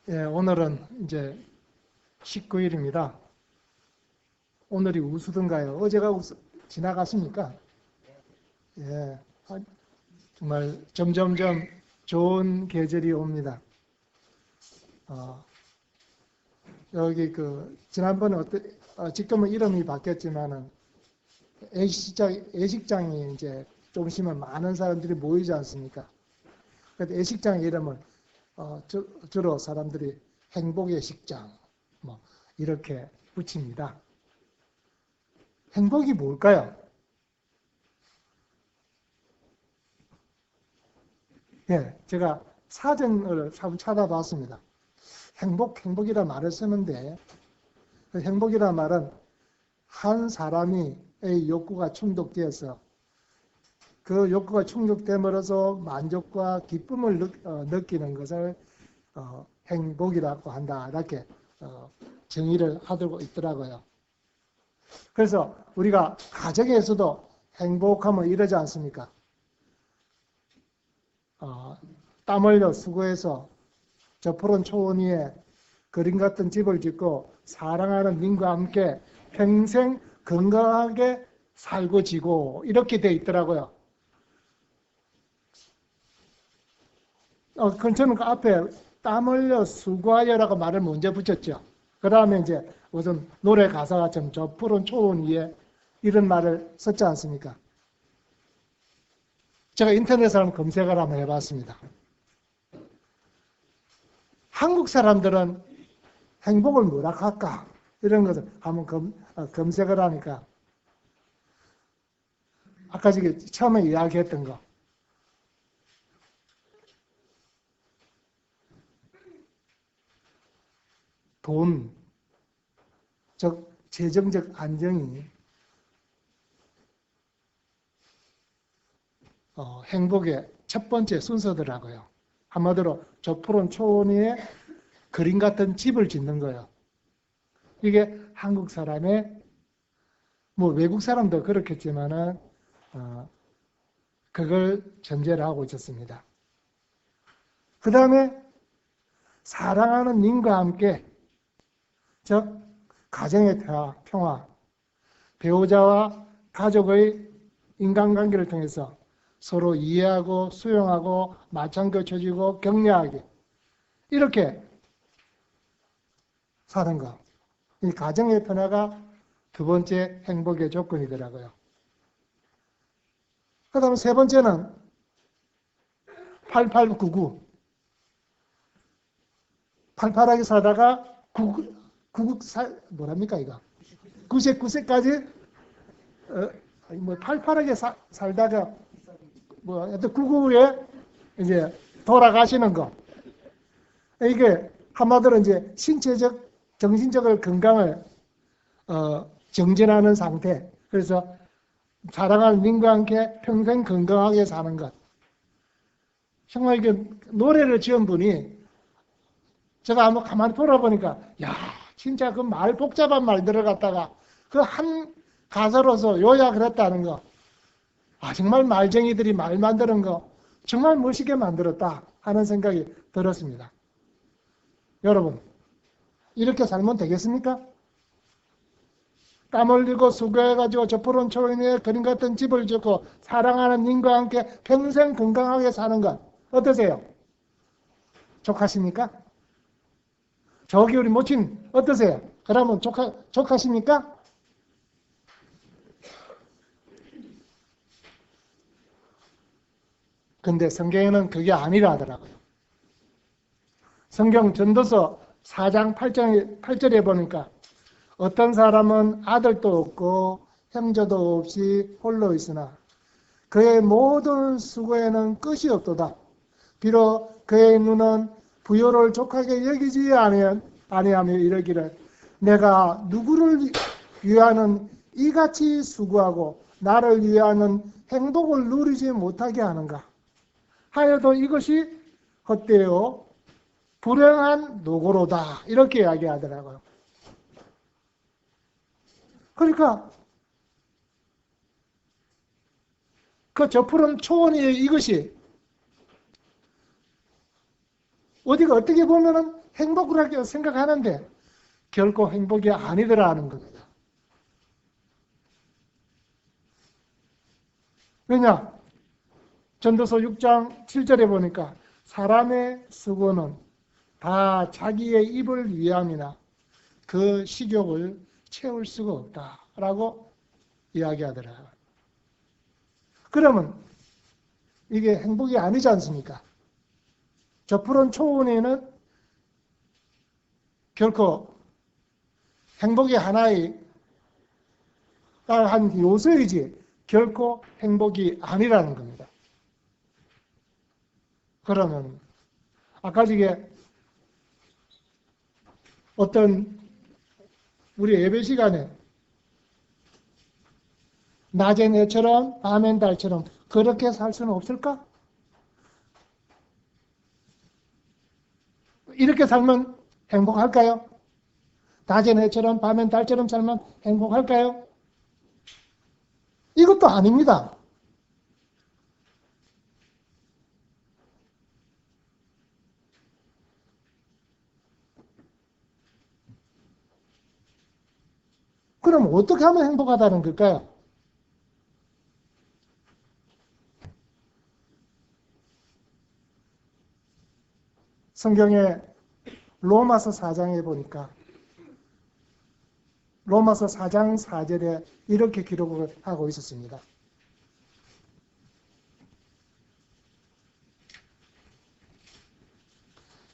예, 오늘은 이제 19일입니다. 오늘이 우수든가요? 어제가 지나갔습니까? 예, 정말 점점점 좋은 계절이 옵니다. 여기 지난번에 지금은 이름이 바뀌었지만은 애식장이 이제 좀 있으면 많은 사람들이 모이지 않습니까? 그래서 애식장 이름을 주로 사람들이 행복의 식장 뭐 이렇게 붙입니다. 행복이 뭘까요? 예, 제가 사전을 한번 찾아봤습니다. 행복이라 말을 쓰는데 행복이라 말은 한 사람의 욕구가 충족되어서 그 욕구가 충족됨으로써 만족과 기쁨을 느끼는 것을 행복이라고 한다. 이렇게 정의를 하고 있더라고요. 그래서 우리가 가정에서도 행복하면 이러지 않습니까? 땀 흘려 수고해서 저 푸른 초원 위에 그림 같은 집을 짓고 사랑하는 님과 함께 평생 건강하게 살고 지고 이렇게 돼 있더라고요. 저는 그 앞에 땀 흘려 수고하여라고 말을 먼저 붙였죠. 그 다음에 이제 우선 노래 가사가 저 푸른 초원 위에 이런 말을 썼지 않습니까? 제가 인터넷에 한번 검색을 한번 해봤습니다. 한국 사람들은 행복을 뭐라 할까? 이런 것을 한번 검색을 하니까 아까 처음에 이야기했던 거 돈, 즉 재정적 안정이 행복의 첫 번째 순서더라고요. 한마디로 저 푸른 초원 위에 그림 같은 집을 짓는 거예요. 이게 한국 사람의 뭐 외국 사람도 그렇겠지만은 그걸 전제를 하고 있었습니다. 그 다음에 사랑하는 님과 함께 즉 가정의 평화, 배우자와 가족의 인간관계를 통해서 서로 이해하고 수용하고 맞짱 교쳐주고 격려하기 이렇게 사는 것. 이 가정의 평화가 두 번째 행복의 조건이더라고요. 그 다음 세 번째는 8899. 팔팔하게 살다가 뭐랍니까 이거? 99세까지 팔팔하게 살다가 하여튼 99에 이제 돌아가시는 거. 이게 한마디로 이제 신체적, 정신적 건강을 정진하는 상태. 그래서 사랑하는 님과 함께 평생 건강하게 사는 것. 정말 이게 노래를 지은 분이 제가 한번 가만히 돌아보니까 야 진짜 그 말 복잡한 말들을 갖다가 그 한 가사로서 요약을 했다는 거. 정말 말쟁이들이 말 만드는 거 정말 멋있게 만들었다 하는 생각이 들었습니다. 여러분 이렇게 살면 되겠습니까? 땀 흘리고 수고해가지고 저 푸른 초원 위에 그림 같은 집을 짓고 사랑하는 님과 함께 평생 건강하게 사는 것 어떠세요? 족하십니까? 저기 우리 모친 어떠세요? 그러면 족하십니까? 근데 성경에는 그게 아니라 하더라고요. 성경 전도서 4장 8절에 보니까 어떤 사람은 아들도 없고 형제도 없이 홀로 있으나 그의 모든 수고에는 끝이 없도다. 비록 그의 눈은 부요를 족하게 여기지 아니하며 이르기를 내가 누구를 위하는 이같이 수고하고 나를 위하는 행복을 누리지 못하게 하는가 하여도 이것이 헛되어 불행한 노고로다 이렇게 이야기하더라고요. 그러니까 그 저 푸른 초원이 이것이 어디가 어떻게 보면은 행복을 생각하는데 결코 행복이 아니더라 하는 겁니다. 왜냐? 전도서 6장 7절에 보니까 사람의 수고는 다 자기의 입을 위함이나 그 식욕을 채울 수가 없다라고 이야기하더라고요. 그러면 이게 행복이 아니지 않습니까? 저 푸른 초원에는 결코 행복이 하나의 한 요소이지 결코 행복이 아니라는 겁니다. 그러면 아까 저게 어떤 우리 예배 시간에 낮엔 해처럼 밤엔 달처럼 그렇게 살 수는 없을까? 이렇게 살면 행복할까요? 낮엔 해처럼 밤엔 달처럼 살면 행복할까요? 이것도 아닙니다. 그럼 어떻게 하면 행복하다는 걸까요? 성경에 로마서 4장에 보니까 로마서 4장 4절에 이렇게 기록을 하고 있었습니다.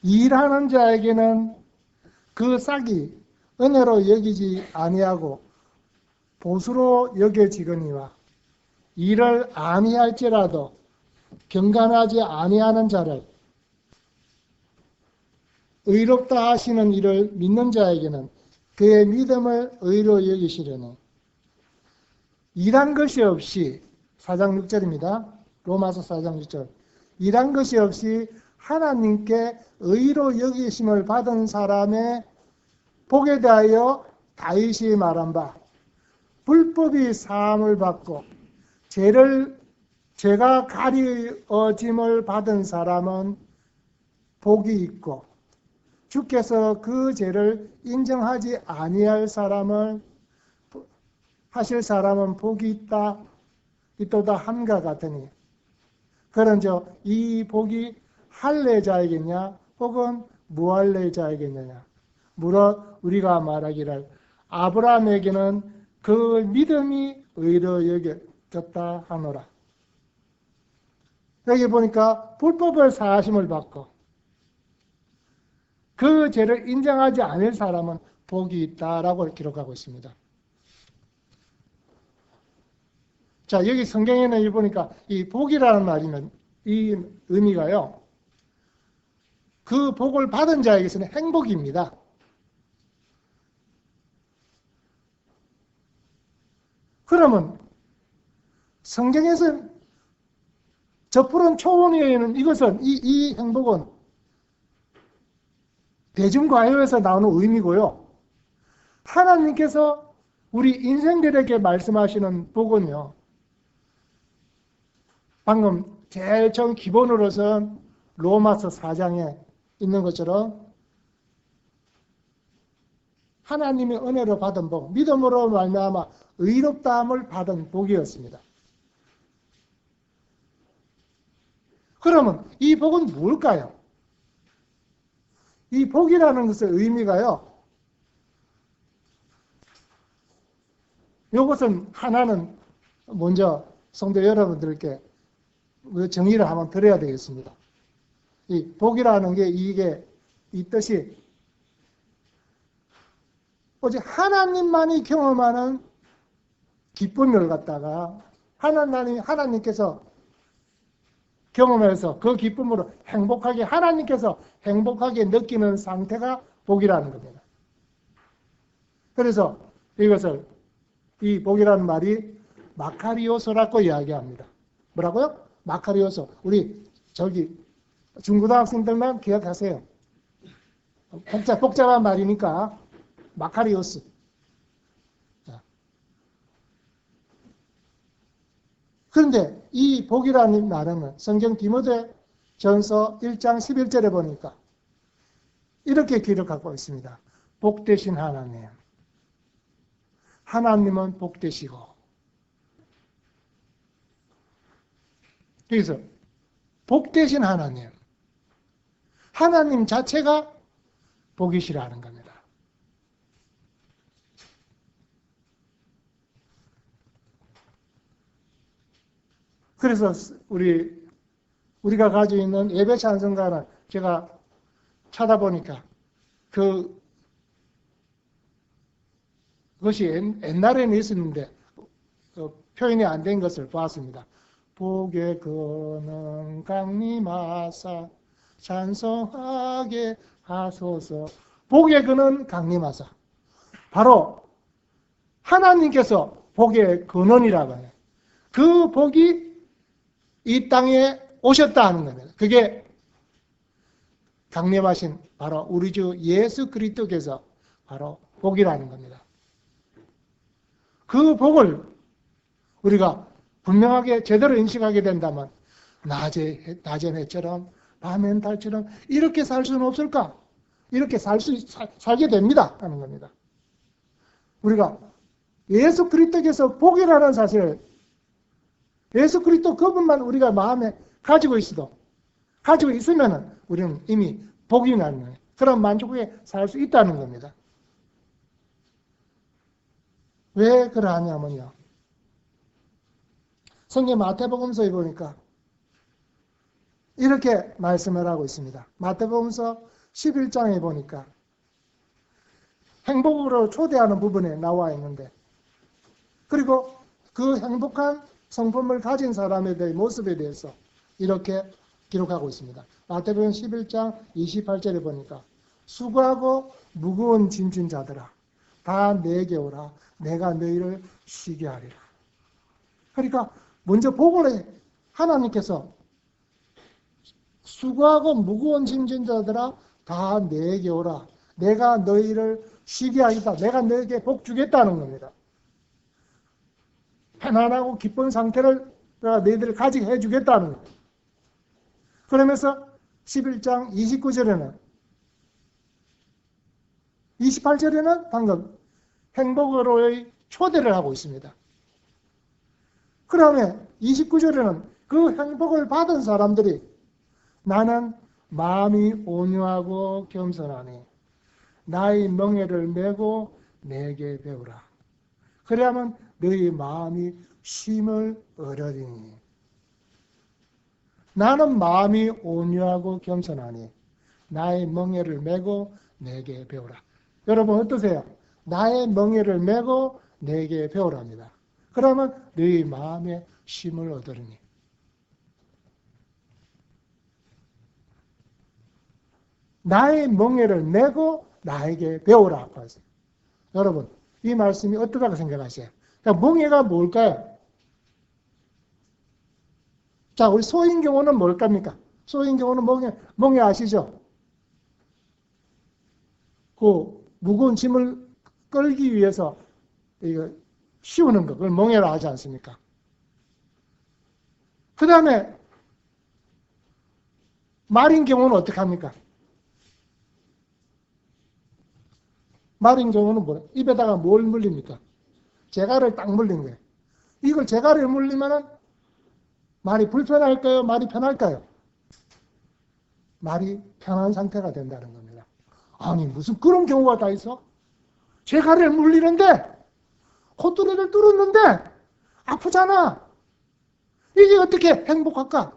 일하는 자에게는 그 싹이 은혜로 여기지 아니하고 보수로 여겨지거니와 일을 아니할지라도 경건하지 아니하는 자를 의롭다 하시는 이를 믿는 자에게는 그의 믿음을 의로 여기시려니 일한 것이 없이 4장 6절입니다. 로마서 4장 6절 일한 것이 없이 하나님께 의로 여기심을 받은 사람의 복에 대하여 다윗이 말한 바 불법이 사함을 받고 죄가 가리어짐을 받은 사람은 복이 있고 주께서 그 죄를 인정하지 아니할 사람을 하실 사람은 복이 있도다 함과 같으니 그런즉 이 복이 할례자에겠냐 혹은 무할례자에겠느냐 물어 우리가 말하기를 아브라함에게는 그 믿음이 의로 여겨졌다 하노라. 여기 보니까 불법을 사하심을 받고 그 죄를 인정하지 않을 사람은 복이 있다라고 기록하고 있습니다. 자, 여기 성경에는 보니까 이 복이라는 말이면 이 의미가요. 그 복을 받은 자에게서는 행복입니다. 그러면 성경에서 저 푸른 초원 위에는 이것은 이 행복은 대중과요에서 나오는 의미고요. 하나님께서 우리 인생들에게 말씀하시는 복은요. 방금 제일 처음 기본으로선 로마서 4장에 있는 것처럼 하나님의 은혜로 받은 복, 믿음으로 말미암아 의롭다함을 받은 복이었습니다. 그러면 이 복은 무엇일까요? 이 복이라는 것의 의미가요. 이것은 하나는 먼저 성도 여러분들께 정의를 한번 드려야 되겠습니다. 이 복이라는 게 이게 이 뜻이 오직 하나님만이 경험하는 기쁨을 갖다가 하나님께서 경험해서 그 기쁨으로 하나님께서 행복하게 느끼는 상태가 복이라는 겁니다. 그래서 이것을 이 복이라는 말이 마카리오소라고 이야기합니다. 뭐라고요? 마카리오소. 우리 중고등학생들만 기억하세요. 복잡한 말이니까 마카리오스. 그런데 이 복이라는 말은 성경 디모데 전서 1장 11절에 보니까 이렇게 기록하고 있습니다. 복되신 하나님. 하나님은 복되시고. 그래서 복되신 하나님. 하나님 자체가 복이시라는 겁니다. 그래서 우리가 가지고 있는 예배 찬송가는 제가 찾아보니까 그것이 옛날에는 있었는데 표현이 안 된 것을 보았습니다. 복의 근원 강림하사 찬송하게 하소서. 복의 근원 강림하사. 바로 하나님께서 복의 근원이라고 해요. 그 복이 이 땅에 오셨다 하는 겁니다. 그게 강림하신 바로 우리 주 예수 그리스도께서 바로 복이라는 겁니다. 그 복을 우리가 분명하게 제대로 인식하게 된다면 낮엔 해처럼 밤엔 달처럼 이렇게 살 수는 없을까? 이렇게 살게 됩니다 하는 겁니다. 우리가 예수 그리스도께서 복이라는 사실을 예수 그리스도 그분만 우리가 마음에 가지고 있으면 우리는 이미 복이 나는 거예요. 그런 만족에 살 수 있다는 겁니다. 왜 그러하냐면요. 성경 마태복음서에 보니까 이렇게 말씀을 하고 있습니다. 마태복음서 11장에 보니까 행복으로 초대하는 부분에 나와 있는데, 그리고 그 행복한 성품을 가진 사람에 대한 모습에 대해서 이렇게 기록하고 있습니다. 마태복음 11장 28절에 보니까 수고하고 무거운 짐진 자들아 다 내게 오라 내가 너희를 쉬게 하리라. 그러니까 먼저 복을 해. 하나님께서 수고하고 무거운 짐진 자들아 다 내게 오라 내가 너희를 쉬게 하겠다. 내가 너에게 복 주겠다는 겁니다. 편안하고 기쁜 상태를 내가 너희들을 가지게 해주겠다는 거예요. 그러면서 11장 29절에는 28절에는 방금 행복으로의 초대를 하고 있습니다. 그 다음에 29절에는 그 행복을 받은 사람들이 나는 마음이 온유하고 겸손하니 나의 멍에를 메고 내게 배우라. 그래야만 너희 마음이 쉼을 얻으리니. 나는 마음이 온유하고 겸손하니 나의 멍에를 메고 내게 배우라. 여러분 어떠세요? 나의 멍에를 메고 내게 배우랍니다. 그러면 너희 마음에 쉼을 얻으리니. 나의 멍에를 메고 나에게 배우라고 하세요. 여러분 이 말씀이 어떠다고 생각하세요? 그러니까 멍에가 뭘까요? 자, 우리 소인 경우는 뭘까입니까? 소인 경우는 멍에 아시죠? 그 무거운 짐을 끌기 위해서 이거 씌우는 거, 그걸 멍에라 하지 않습니까? 그 다음에 말인 경우는 어떻게 합니까? 말인 경우는 뭐예요? 입에다가 뭘 물립니까? 재갈을 딱 물린 거예요. 이걸 재갈을 물리면은 말이 불편할까요? 말이 편할까요? 말이 편한 상태가 된다는 겁니다. 아니 무슨 그런 경우가 다 있어? 재갈을 물리는데 콧구리를 뚫었는데 아프잖아. 이게 어떻게 행복할까?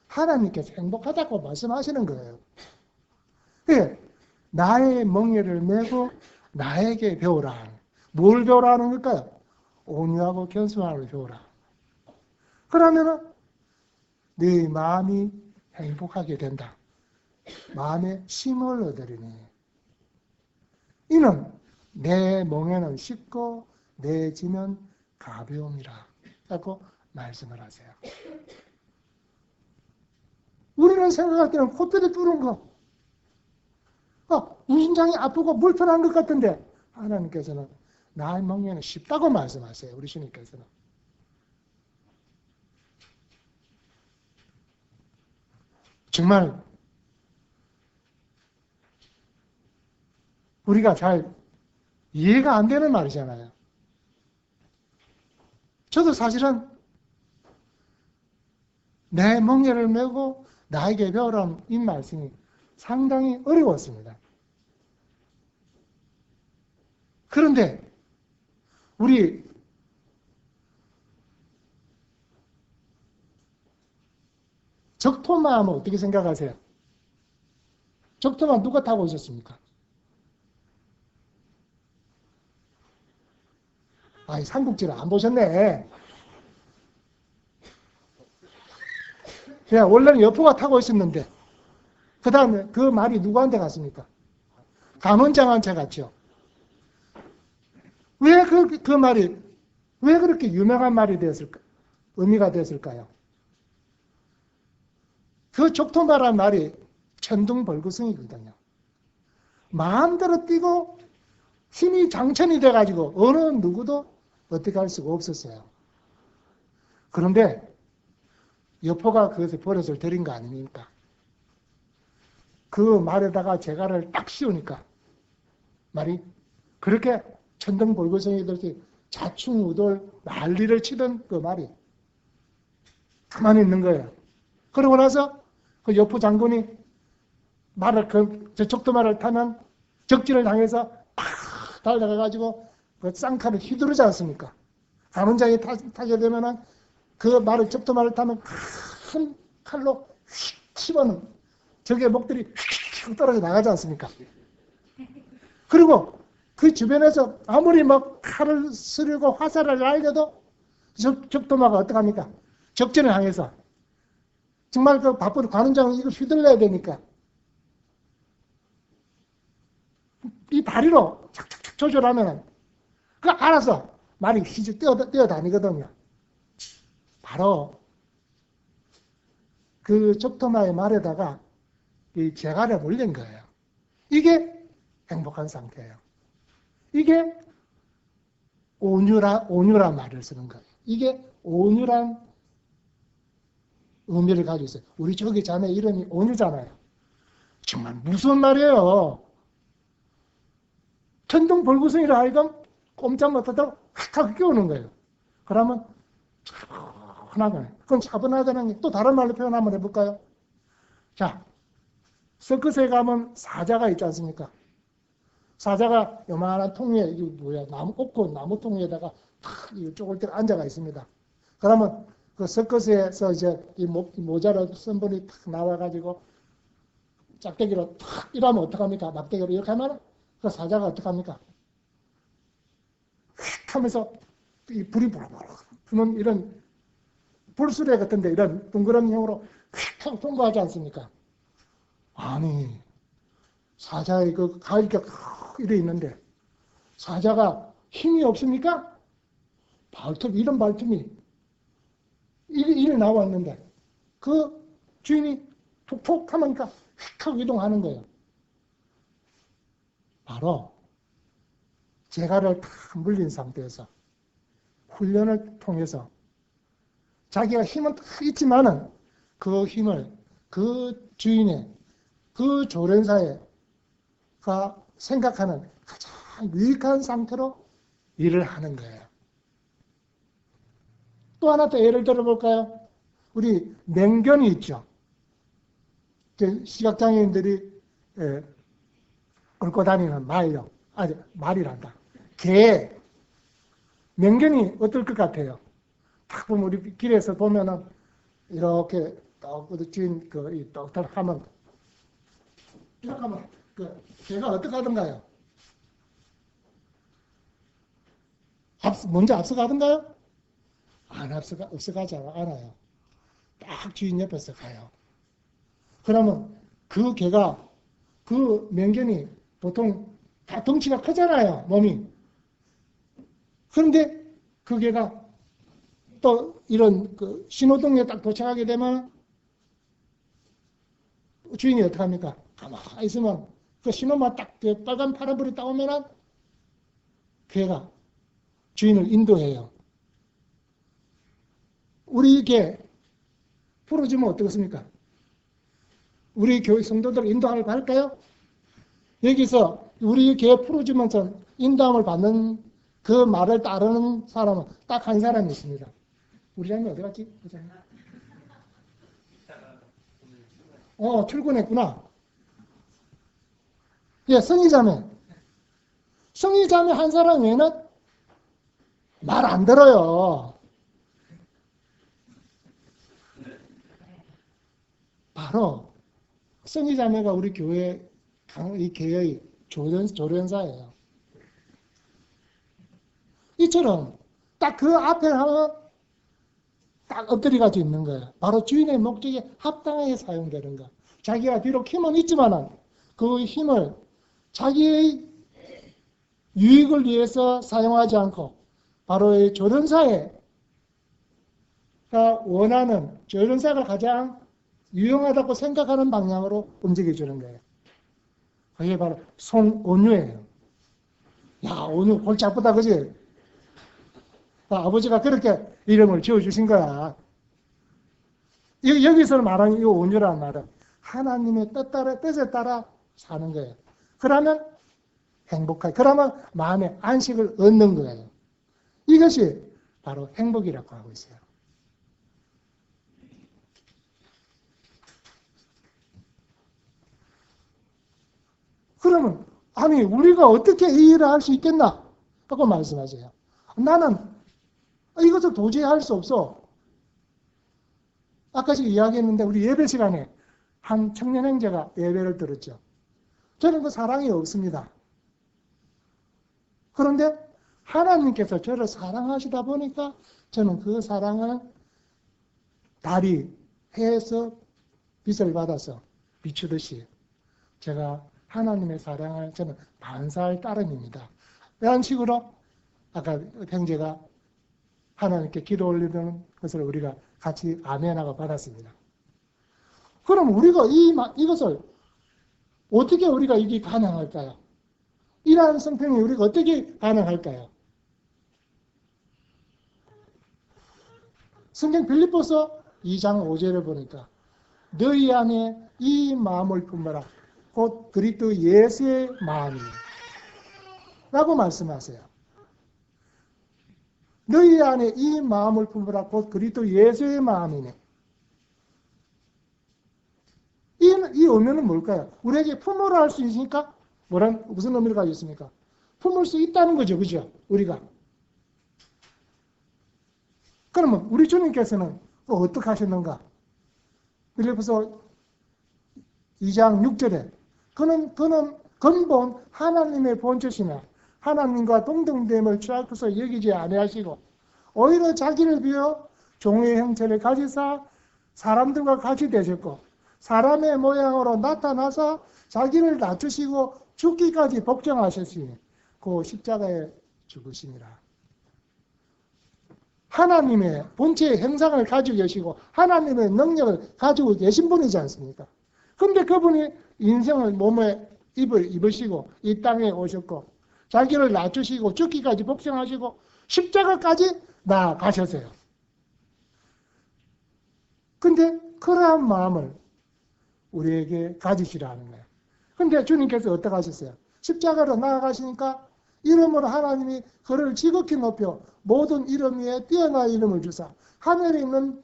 하나님께서 행복하다고 말씀하시는 거예요. 예, 나의 멍에를 메고 나에게 배우라. 뭘 배우라는 걸까요? 온유하고 겸손함을 배우라. 그러면은 네 마음이 행복하게 된다. 마음에 쉼을 얻으리니. 이는 내 멍에는 쉽고 내 짐은 가벼움이라. 라고 말씀을 하세요. 우리는 생각할 때는 콧대를 뚫은 거, 우신장이 아프고 불편한 것 같은데 하나님께서는 나의 멍에는 쉽다고 말씀하세요. 우리 주님께서는. 정말 우리가 잘 이해가 안 되는 말이잖아요. 저도 사실은 내 멍에를 메고 나에게 배우라는 이 말씀이 상당히 어려웠습니다. 그런데 우리 적토마하면 어떻게 생각하세요? 적토마 누가 타고 있었습니까? 아이, 삼국지를 안 보셨네. 그냥 원래는 여포가 타고 있었는데, 그 다음에 그 말이 누구한테 갔습니까? 감원장한테 갔죠. 왜 그 말이, 왜 그렇게 유명한 말이 되었을까? 의미가 됐을까요? 그 적토마라는 말이 천둥벌구성이거든요. 마음대로 뛰고 힘이 장천이 돼가지고 어느 누구도 어떻게 할 수가 없었어요. 그런데 여포가 그것에 버릇을 들인 거 아닙니까? 그 말에다가 재갈을 딱 씌우니까 말이 그렇게 천둥벌구성이듯이 자충우돌 난리를 치던 그 말이 가만히 있는 거예요. 그러고 나서 그 여포 장군이 말을 저 적도말을 타면 적진을 향해서 팍 달려가가지고 그 쌍칼을 휘두르지 않습니까? 감원장이 타게 되면은 그 말을 적도말을 타면 큰 칼로 휙 치면은 적의 목들이 휙 떨어져 나가지 않습니까? 그리고 그 주변에서 아무리 막 칼을 쓰려고 화살을 날려도 적도마가 어떡합니까? 적진을 향해서 정말 그 바쁜 관원장은 이걸 휘둘러야 되니까 이 다리로 착착착 조절하면 그 알아서 말이 휘지 뛰어다니거든요. 바로 그 적토마의 말에다가 이 재갈에 몰린 거예요. 이게 행복한 상태예요. 이게 온유란 말을 쓰는 거예요. 이게 온유란 의미를 가지고 있어요. 우리 저기 자매 이름이 온유잖아요. 정말 무서운 말이에요. 천둥벌구성이라 하여금 꼼짝 못하다가 확 끼우는 거예요. 그러면 차분하게. 그건 차분하다는 게 또 다른 말로 표현 한번 해볼까요? 자, 서커스에 가면 사자가 있지 않습니까? 사자가 요만한 통에, 이게 뭐야, 오크 나무 통에다가 탁 쪼글 때 앉아가 있습니다. 그러면 그 서커스에서 이제 이 모자를 쓴 분이 탁 나와가지고 짝대기로 탁 이러면 어떡합니까? 막대기로 이렇게 하면 그 사자가 어떡합니까? 휙 하면서 이 불이 부르르 부는 이런 불수레 같은데 이런 둥그런 형으로 휙 하고 통과하지 않습니까? 아니, 사자의 그 가위가 이래 있는데 사자가 힘이 없습니까? 이런 발톱이 이래 나왔는데 그 주인이 톡톡 하니까 휙 하고 이동하는 거예요. 바로 재갈을 다 물린 상태에서 훈련을 통해서 자기가 힘은 다 있지만은 그 힘을 그 주인의 그 조련사가 생각하는 가장 유익한 상태로 일을 하는 거예요. 또 하나 더 예를 들어볼까요? 우리 맹견이 있죠. 시각장애인들이 끌고 다니는 말이요. 아니, 말이란다. 개. 맹견이 어떨 것 같아요? 딱 보면 우리 길에서 보면은 이렇게 떡 주인 떡떡 하면 이렇게 하면 그 개가 어떻게 하던가요? 먼저 앞서가던가요? 안 앞서가지 않아요. 딱 주인 옆에서 가요. 그러면 그 개가 그 맹견이 보통 다 덩치가 크잖아요, 몸이. 그런데 그 개가 또 이런 그 신호등에 딱 도착하게 되면 주인이 어떡합니까? 가만히 있으면 그 신호만 딱 빨간 파란불이 따오면은 개가 주인을 인도해요. 우리 개 풀어주면 어떻겠습니까? 우리 교회 성도들 인도하려고 할까요? 여기서 우리 교회 프로지먼트 인도함을 받는 그 말을 따르는 사람은 딱 한 사람이 있습니다. 우리 장님 어디 갔지? 출근했구나. 예, 성의자매. 성의자매 한 사람 외에는 말 안 들어요. 바로 성의자매가 우리 교회 이 교회의 조련사예요. 이처럼 딱 그 앞에 하면 딱 엎드려가지고 있는 거예요. 바로 주인의 목적에 합당하게 사용되는 거. 자기가 비록 힘은 있지만 그 힘을 자기의 유익을 위해서 사용하지 않고 바로 이 조련사가 원하는, 조련사가 가장 유용하다고 생각하는 방향으로 움직여주는 거예요. 그게 바로 송온유예요. 야, 온유 골치 아프다, 그지? 아버지가 그렇게 이름을 지어주신 거야. 여기서 말하는 이 온유라는 말은 하나님의 뜻에 따라 사는 거예요. 그러면 행복하게, 그러면 마음의 안식을 얻는 거예요. 이것이 바로 행복이라고 하고 있어요. 그러면 아니 우리가 어떻게 이 일을 할 수 있겠나? 하고 말씀하세요. 나는 이것을 도저히 할 수 없어. 아까 지금 이야기했는데 우리 예배 시간에 한 청년 형제가 예배를 들었죠. 저는 그 사랑이 없습니다. 그런데 하나님께서 저를 사랑하시다 보니까 저는 그 사랑을 달이 해에서 빛을 받아서 비추듯이 제가 하나님의 사랑을 저는 반사할 따름입니다. 이런 식으로 아까 형제가 하나님께 기도 올리는 것을 우리가 같이 아멘하고 받았습니다. 그럼 우리가 이것을 어떻게 우리가 이게 가능할까요? 이러한 성품이 우리가 어떻게 가능할까요? 성경 빌립보서 2장 5절을 보니까 너희 안에 이 마음을 품어라. 곧 그리스도 예수의 마음이니 라고 말씀하세요. 너희 안에 이 마음을 품어라. 곧 그리스도 예수의 마음이니. 이 의미는 뭘까요? 우리에게 품으라 할 수 있으니까 무슨 의미를 가지고 있습니까? 품을 수 있다는 거죠. 그죠? 우리가. 그러면 우리 주님께서는 어떻게 하셨는가? 빌립보서 2장 6절에 그는 근본 하나님의 본체시며 하나님과 동등됨을 취하고서 여기지 아니하시고 오히려 자기를 비워 종의 형체를 가지사 사람들과 같이 되셨고 사람의 모양으로 나타나서 자기를 낮추시고 죽기까지 복종하셨으니 그 십자가에 죽으시니라. 하나님의 본체의 형상을 가지고 계시고 하나님의 능력을 가지고 계신 분이지 않습니까? 근데 그분이 인생을 몸에 입으시고 이 땅에 오셨고 자기를 낮추시고 죽기까지 복종하시고 십자가까지 나아가셨어요. 근데 그러한 마음을 우리에게 가지시라는 거예요. 근데 주님께서 어떻게 하셨어요? 십자가로 나아가시니까 이름으로 하나님이 그를 지극히 높여 모든 이름 위에 뛰어난 이름을 주사 하늘에 있는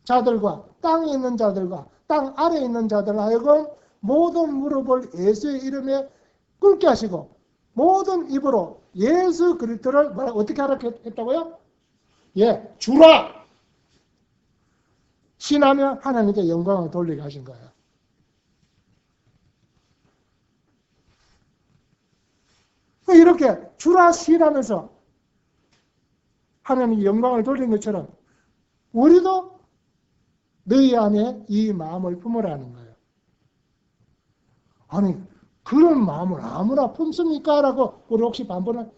자들과 땅에 있는 자들과 땅 아래에 있는 자들 하여금 모든 무릎을 예수의 이름에 꿇게 하시고 모든 입으로 예수 그리스도를 어떻게 하라 했다고요? 예, 주라! 신하며 하나님께 영광을 돌리게 하신 거예요. 이렇게 주라 신하면서 하나님께 영광을 돌린 것처럼 우리도 너희 안에 이 마음을 품으라는 거예요. 아니 그런 마음을 아무나 품습니까? 라고 우리 혹시 반문을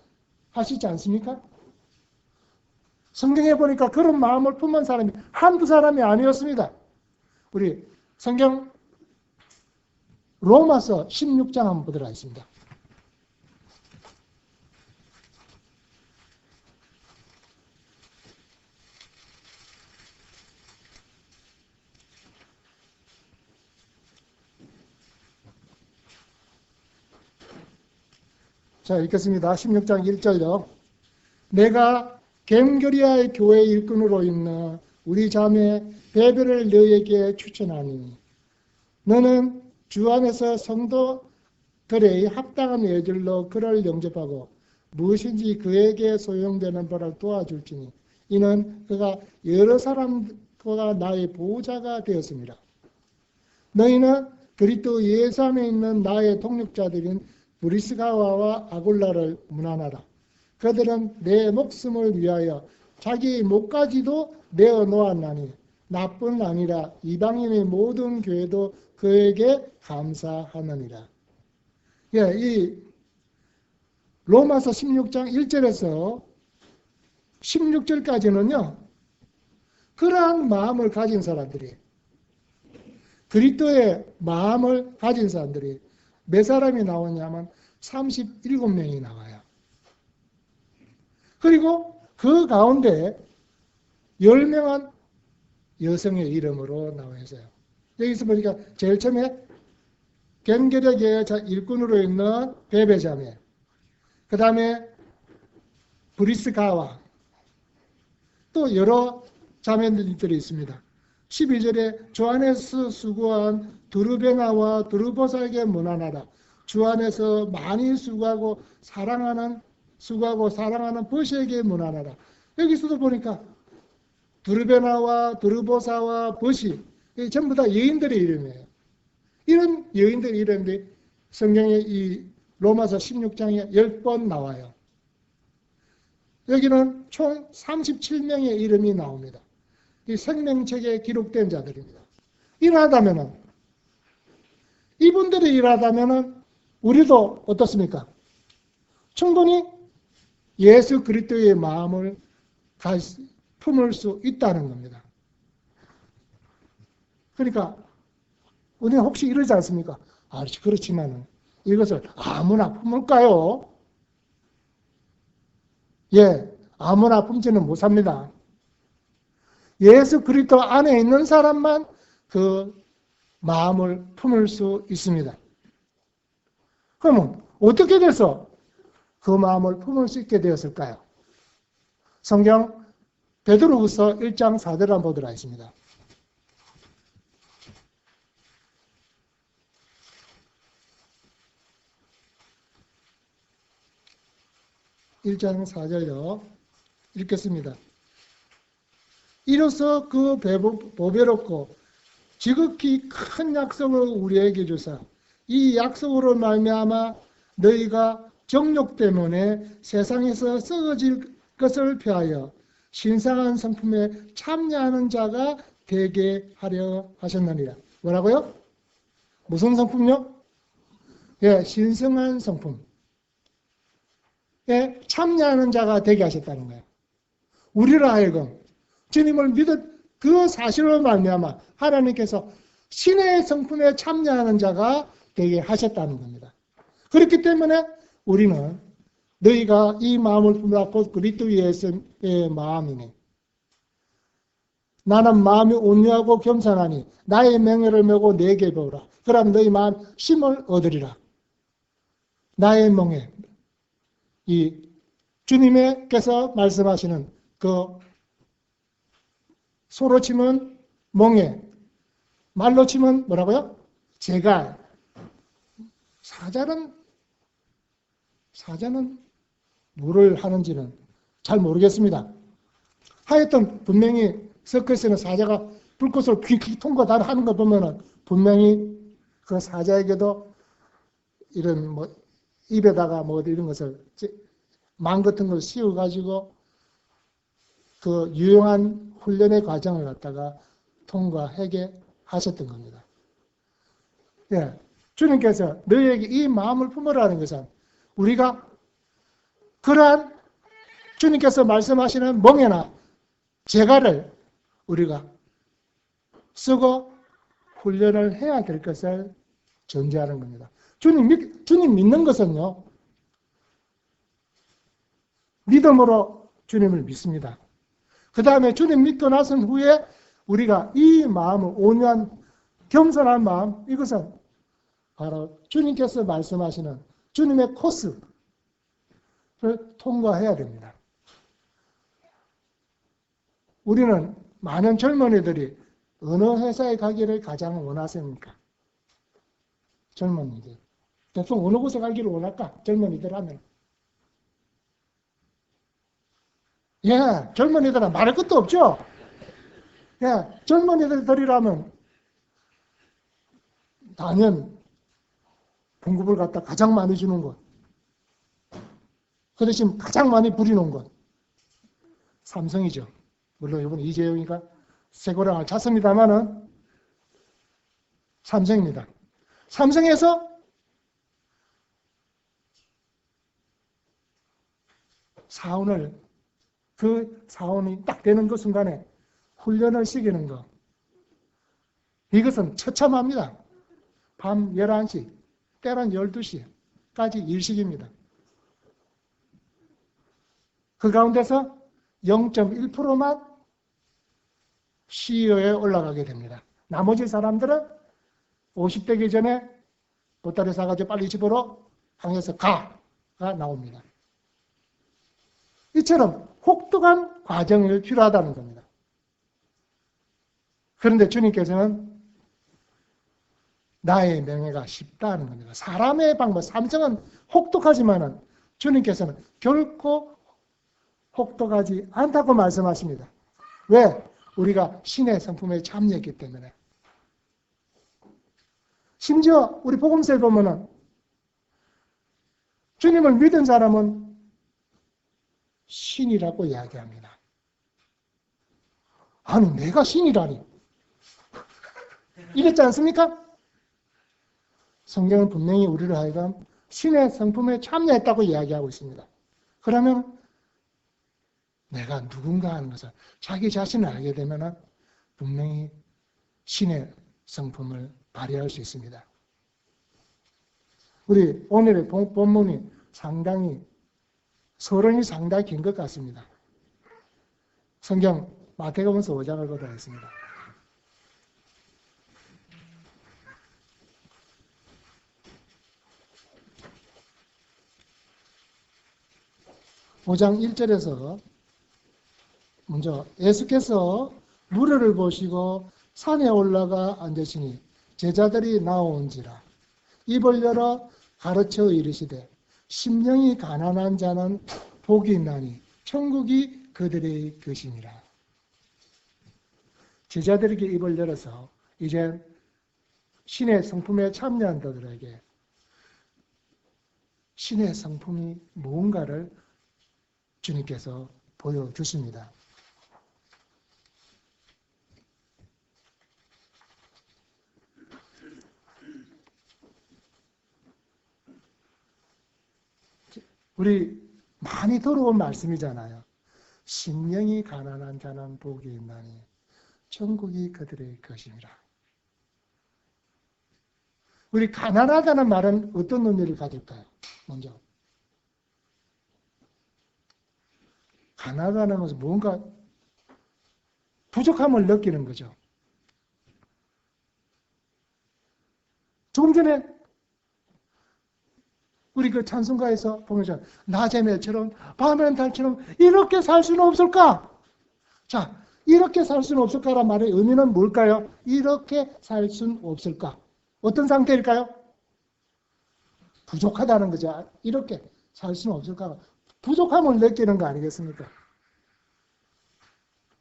하시지 않습니까? 성경에 보니까 그런 마음을 품은 사람이 한두 사람이 아니었습니다. 우리 성경 로마서 16장 한번 보도록 하겠습니다. 자, 읽겠습니다. 16장 1절요. 내가 갱교리아의 교회 일꾼으로 있는 우리 자매 베베를 너에게 추천하니 너는 주 안에서 성도들의 합당한 예절로 그를 영접하고 무엇인지 그에게 소용되는 바를 도와줄지니 이는 그가 여러 사람과 나의 보호자가 되었습니다. 너희는 그리스도 예수 안에 있는 나의 동력자들인 브리스가와와 아굴라를 문안하라. 그들은 내 목숨을 위하여 자기 목까지도 내어 놓았나니 나뿐 아니라 이방인의 모든 교회도 그에게 감사하느니라. 예, 이 로마서 16장 1절에서 16절까지는요. 그러한 마음을 가진 사람들이 그리스도의 마음을 가진 사람들이 몇 사람이 나오냐면 37명이 나와요. 그리고 그 가운데 10명은 여성의 이름으로 나와 있어요. 여기서 보니까 제일 처음에 갱결의 일꾼으로 있는 베베자매, 그 다음에 브리스가와 또 여러 자매들이 있습니다. 12절에 주 안에서 수고한 두르베나와 두르보사에게 문안하라. 주 안에서 많이 수고하고 사랑하는 버시에게 문안하라. 여기서도 보니까 두르베나와 두르보사와 버시 전부 다 여인들의 이름이에요. 이런 여인들의 이름이 성경에 이 로마서 16장에 10번 나와요. 여기는 총 37명의 이름이 나옵니다. 이 생명책에 기록된 자들입니다. 이분들이 일하다면은 우리도 어떻습니까? 충분히 예수 그리스도의 마음을 품을 수 있다는 겁니다. 그러니까 우리는 혹시 이러지 않습니까? 그렇지만은 이것을 아무나 품을까요? 예, 아무나 품지는 못합니다. 예수 그리스도 안에 있는 사람만 그 마음을 품을 수 있습니다. 그러면 어떻게 돼서 그 마음을 품을 수 있게 되었을까요? 성경 베드로후서 1장 4절을 한번 보도록 하겠습니다. 1장 4절요. 읽겠습니다. 이로써 그 보배롭고 지극히 큰 약속을 우리에게 주사 이 약속으로 말미암아 너희가 정욕 때문에 세상에서 썩어질 것을 피하여 신성한 성품에 참여하는 자가 되게 하려 하셨느니라. 뭐라고요? 무슨 성품요? 예, 신성한 성품. 에 참여하는 자가 되게 하셨다는 거예요. 우리를 하여금 주님을 믿은 그 사실로 말미암아 하나님께서 신의 성품에 참여하는 자가 되게 하셨다는 겁니다. 그렇기 때문에 우리는 너희가 이 마음을 품고 그리스도 예수의 마음이니 나는 마음이 온유하고 겸손하니 나의 명예를 메고 내게 배우라. 그럼 너희 마음 힘을 얻으리라. 나의 명예, 이 주님께서 말씀하시는 그 소로 치면 멍에, 말로 치면 뭐라고요? 제가 사자는 뭐를 하는지는 잘 모르겠습니다. 하여튼 분명히 서커스는 사자가 불꽃을 퀴퀴 통과 하는 거 보면은 분명히 그 사자에게도 이런 뭐 입에다가 뭐 이런 것을 망 같은 걸 씌워가지고 그 유용한 훈련의 과정을 갖다가 통과하게 하셨던 겁니다. 예, 주님께서 너희에게 이 마음을 품으라는 것은 우리가 그러한 주님께서 말씀하시는 멍에나 재갈을 우리가 쓰고 훈련을 해야 될 것을 전제하는 겁니다. 주님 믿는 것은요, 믿음으로 주님을 믿습니다. 그 다음에 주님 믿고 나선 후에 우리가 이 마음을 온유한 겸손한 마음, 이것은 바로 주님께서 말씀하시는 주님의 코스, 통과해야 됩니다. 우리는 많은 젊은이들이 어느 회사에 가기를 가장 원하십니까? 젊은이들. 대충 어느 곳에 가기를 원할까? 젊은이들 하면. 예, 젊은이들은 말할 것도 없죠? 예, 젊은이들이라면 당연 봉급을 갖다 가장 많이 주는 것. 그 대신 가장 많이 부리는 것. 삼성이죠. 물론 이번에 이재용이가 쇠고랑을 찼습니다만은 삼성입니다. 삼성에서 그 사원이 딱 되는 그 순간에 훈련을 시키는 것. 이것은 처참합니다. 밤 11시, 때론 12시까지 일식입니다. 그 가운데서 0.1%만 CEO에 올라가게 됩니다. 나머지 사람들은 50대기 전에 보따리 사가지고 빨리 집으로 항해서 가가 나옵니다. 이처럼 혹독한 과정이 필요하다는 겁니다. 그런데 주님께서는 나의 명예가 쉽다는 겁니다. 사람의 방법, 삼성은 혹독하지만은 주님께서는 결코 혹독하지 않다고 말씀하십니다. 왜? 우리가 신의 성품에 참여했기 때문에. 심지어 우리 복음서에 보면은 주님을 믿은 사람은 신이라고 이야기합니다. 아니, 내가 신이라니. 이랬지 않습니까? 성경은 분명히 우리를 하여금 신의 성품에 참여했다고 이야기하고 있습니다. 그러면 내가 누군가 하는 것을 자기 자신을 알게 되면 분명히 신의 성품을 발휘할 수 있습니다. 우리 오늘의 본문이 서론이 상당히 긴 것 같습니다. 성경 마태복음서 5장을 보도록 하겠습니다. 5장 1절에서 먼저 예수께서 무료를 보시고 산에 올라가 앉으시니 제자들이 나온지라 입을 열어 가르쳐 이르시되 심령이 가난한 자는 복이 있나니 천국이 그들의 것이니라. 제자들에게 입을 열어서 이제 신의 성품에 참여한 자들에게 신의 성품이 무언가를 주님께서 보여주십니다. 우리 많이 들어온 말씀이잖아요. 심령이 가난한 자는 복이 있나니 천국이 그들의 것이니라. 우리 가난하다는 말은 어떤 의미를 가질까요? 먼저 가난하다는 것은 뭔가 부족함을 느끼는 거죠. 조금 전에 우리 그 찬송가에서 보면서 낮의 매처럼 밤의 달처럼 이렇게 살 수는 없을까? 자, 이렇게 살 수는 없을까란 말의 의미는 뭘까요? 이렇게 살 수는 없을까? 어떤 상태일까요? 부족하다는 거죠. 이렇게 살 수는 없을까? 부족함을 느끼는 거 아니겠습니까?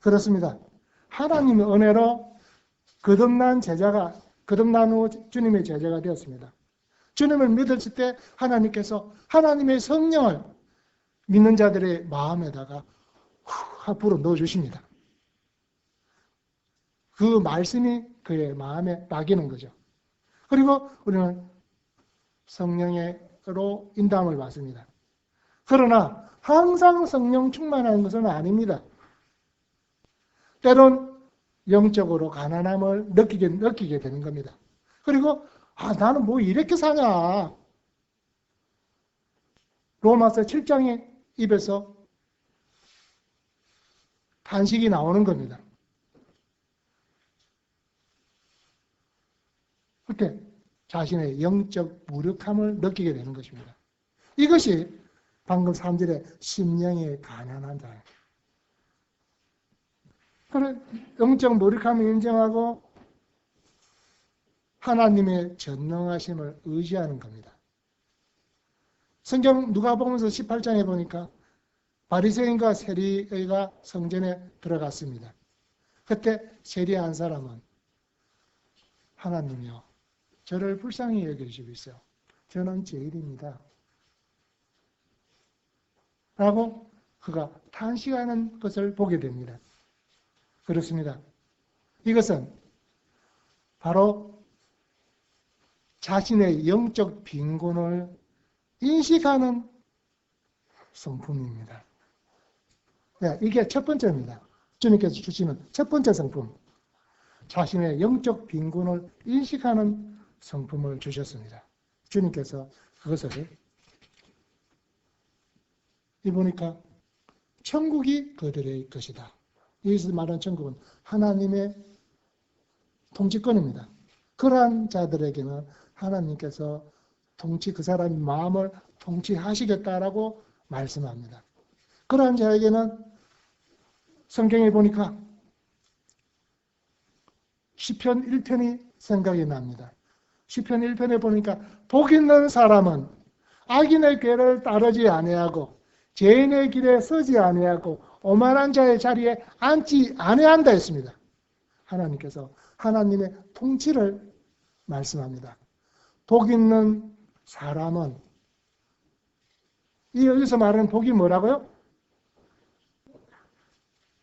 그렇습니다. 하나님의 은혜로 거듭난 후 주님의 제자가 되었습니다. 주님을 믿었을 때 하나님께서 하나님의 성령을 믿는 자들의 마음에다가 불어 넣어주십니다. 그 말씀이 그의 마음에 박이는 거죠. 그리고 우리는 성령으로 인도함을 받습니다. 그러나 항상 성령 충만한 것은 아닙니다. 때론 영적으로 가난함을 느끼게 되는 겁니다. 그리고 나는 뭐 이렇게 사냐. 로마서 7장의 입에서 탄식이 나오는 겁니다. 그때 자신의 영적 무력함을 느끼게 되는 것입니다. 이것이 방금 3절에 심령이 가난한 자. 그래, 영적 몰입함을 인정하고 하나님의 전능하심을 의지하는 겁니다. 성경 누가복음서 18장에 보니까 바리새인과 세리가 성전에 들어갔습니다. 그때 세리 한 사람은 하나님이요, 저를 불쌍히 여겨주시고 있어요. 저는 죄인입니다. 라고 그가 탄식하는 것을 보게 됩니다. 그렇습니다. 이것은 바로 자신의 영적 빈곤을 인식하는 성품입니다. 네, 이게 첫 번째입니다. 주님께서 주시는 첫 번째 성품. 자신의 영적 빈곤을 인식하는 성품을 주셨습니다. 주님께서 그것을 이 보니까 천국이 그들의 것이다. 여기서 말하는 천국은 하나님의 통치권입니다. 그러한 자들에게는 하나님께서 그 사람의 마음을 통치하시겠다라고 말씀합니다. 그러한 자에게는 성경에 보니까 시편 1편이 생각이 납니다. 시편 1편에 보니까 복 있는 사람은 악인의 꾀를 따르지 아니하고 죄인의 길에 서지 아니하고 오만한 자의 자리에 앉지 아니한다 했습니다. 하나님께서 하나님의 통치를 말씀합니다. 복 있는 사람은, 이 여기서 말하는 복이 뭐라고요?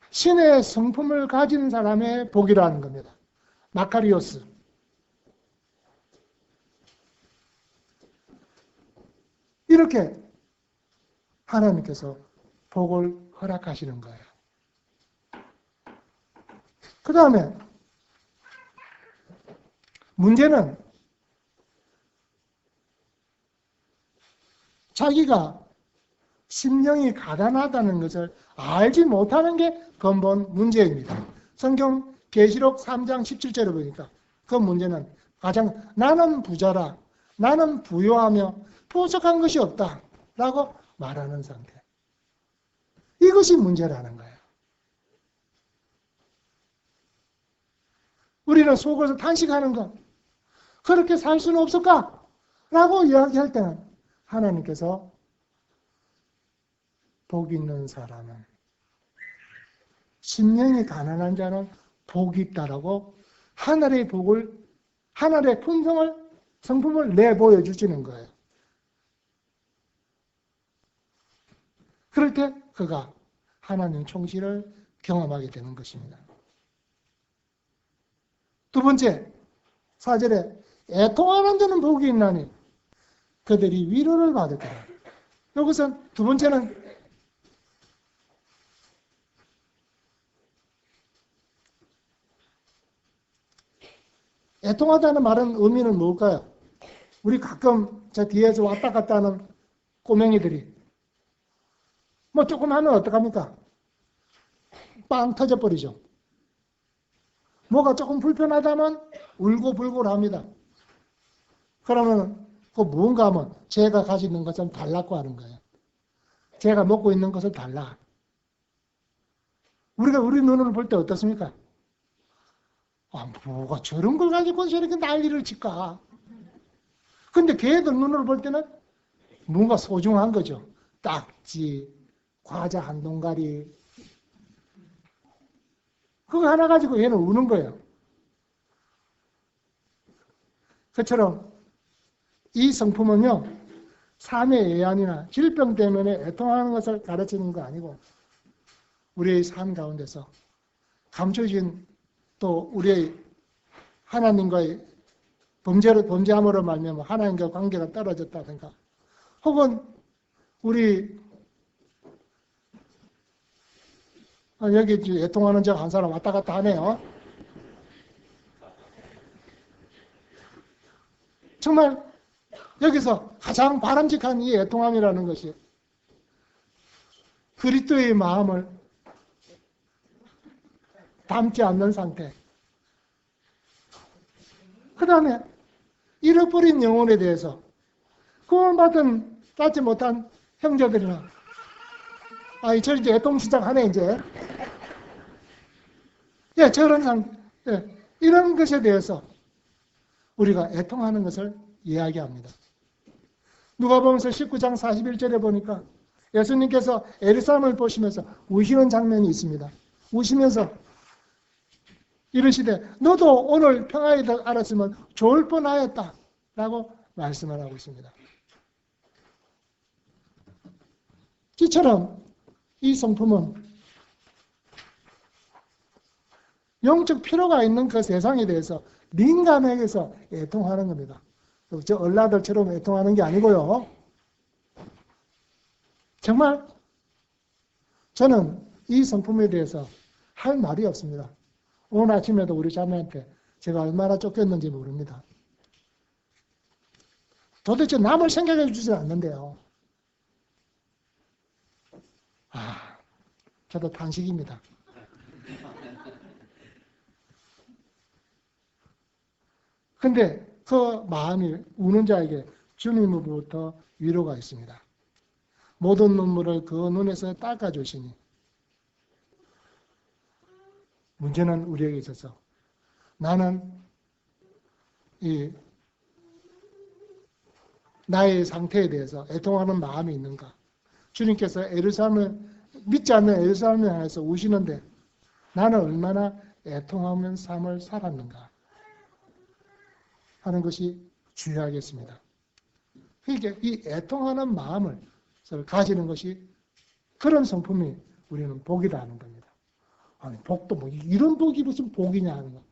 신의 성품을 가진 사람의 복이라는 겁니다. 마카리오스. 이렇게 하나님께서 복을 허락하시는 거예요. 그 다음에 문제는 자기가 심령이 가난하다는 것을 알지 못하는 게 근본 문제입니다. 성경 계시록 3장 17절에 보니까 그 문제는 가장 나는 부자라, 나는 부요하며 부족한 것이 없다 라고 말하는 상태. 이것이 문제라는 거예요. 우리는 속에서 탄식하는 것, 그렇게 살 수는 없을까? 라고 이야기할 때는 하나님께서 복 있는 사람은, 심령이 가난한 자는 복이 있다라고 하늘의 복을, 하늘의 품성을, 성품을 내보여 주시는 거예요. 그럴 때 그가 하나님 통치를 경험하게 되는 것입니다. 두 번째, 4절에 애통하는 자는 복이 있나니 그들이 위로를 받을 거라. 여기서 두 번째는 애통하다는 말은 의미는 뭘까요? 우리 가끔 저 뒤에서 왔다 갔다 하는 꼬맹이들이 뭐 조금 하면 어떡합니까? 빵 터져버리죠. 뭐가 조금 불편하다면 울고불고를 합니다. 그러면 그 무언가 하면 제가 가지고 있는 것은 달라고 하는 거예요. 제가 먹고 있는 것은 달라. 우리가 우리 눈으로 볼 때 어떻습니까? 아, 뭐가 저런 걸 가지고 저렇게 난리를 칠까? 근데 걔들 눈으로 볼 때는 뭔가 소중한 거죠. 딱지, 과자 한 동가리. 그거 하나 가지고 얘는 우는 거예요. 그처럼 이 성품은요, 삶의 애환이나 질병 때문에 애통하는 것을 가르치는 거 아니고 우리의 삶 가운데서 감춰진 또 우리의 하나님과의 범죄함으로 말미암아 하나님과 관계가 떨어졌다든가 혹은 우리 여기 애통하는 자 한 사람 왔다 갔다 하네요. 정말 여기서 가장 바람직한 이 애통함이라는 것이 그리스도의 마음을 담지 않는 상태. 그 다음에 잃어버린 영혼에 대해서 구원받지 못한 형제들이나 저 이제 애통 시작하네 이제. 저런 이런 것에 대해서 우리가 애통하는 것을 이야기합니다. 누가복음서 19장 41절에 보니까 예수님께서 예루살렘을 보시면서 우시는 장면이 있습니다. 우시면서 이르시되 너도 오늘 평화에 알았으면 좋을 뻔하였다 라고 말씀을 하고 있습니다. 이처럼 이 성품은 영적 필요가 있는 그 세상에 대해서 민감해서 애통하는 겁니다. 저 얼라들처럼 애통하는 게 아니고요. 정말 저는 이 성품에 대해서 할 말이 없습니다. 오늘 아침에도 우리 자매한테 제가 얼마나 쫓겼는지 모릅니다. 도대체 남을 생각해 주지 않는데요. 저도 탄식입니다. 근데 그 마음이 우는 자에게 주님으로부터 위로가 있습니다. 모든 눈물을 그 눈에서 닦아주시니 문제는 우리에게 있어서 나는 나의 상태에 대해서 애통하는 마음이 있는가? 주님께서 믿지 않는 예루살렘을 향해서 우시는데 나는 얼마나 애통하는 삶을 살았는가 하는 것이 중요하겠습니다. 그러니까 이 애통하는 마음을 가지는 것이 그런 성품이 우리는 복이다 하는 겁니다. 아니 복도 뭐 이런 복이 무슨 복이냐 하는 거.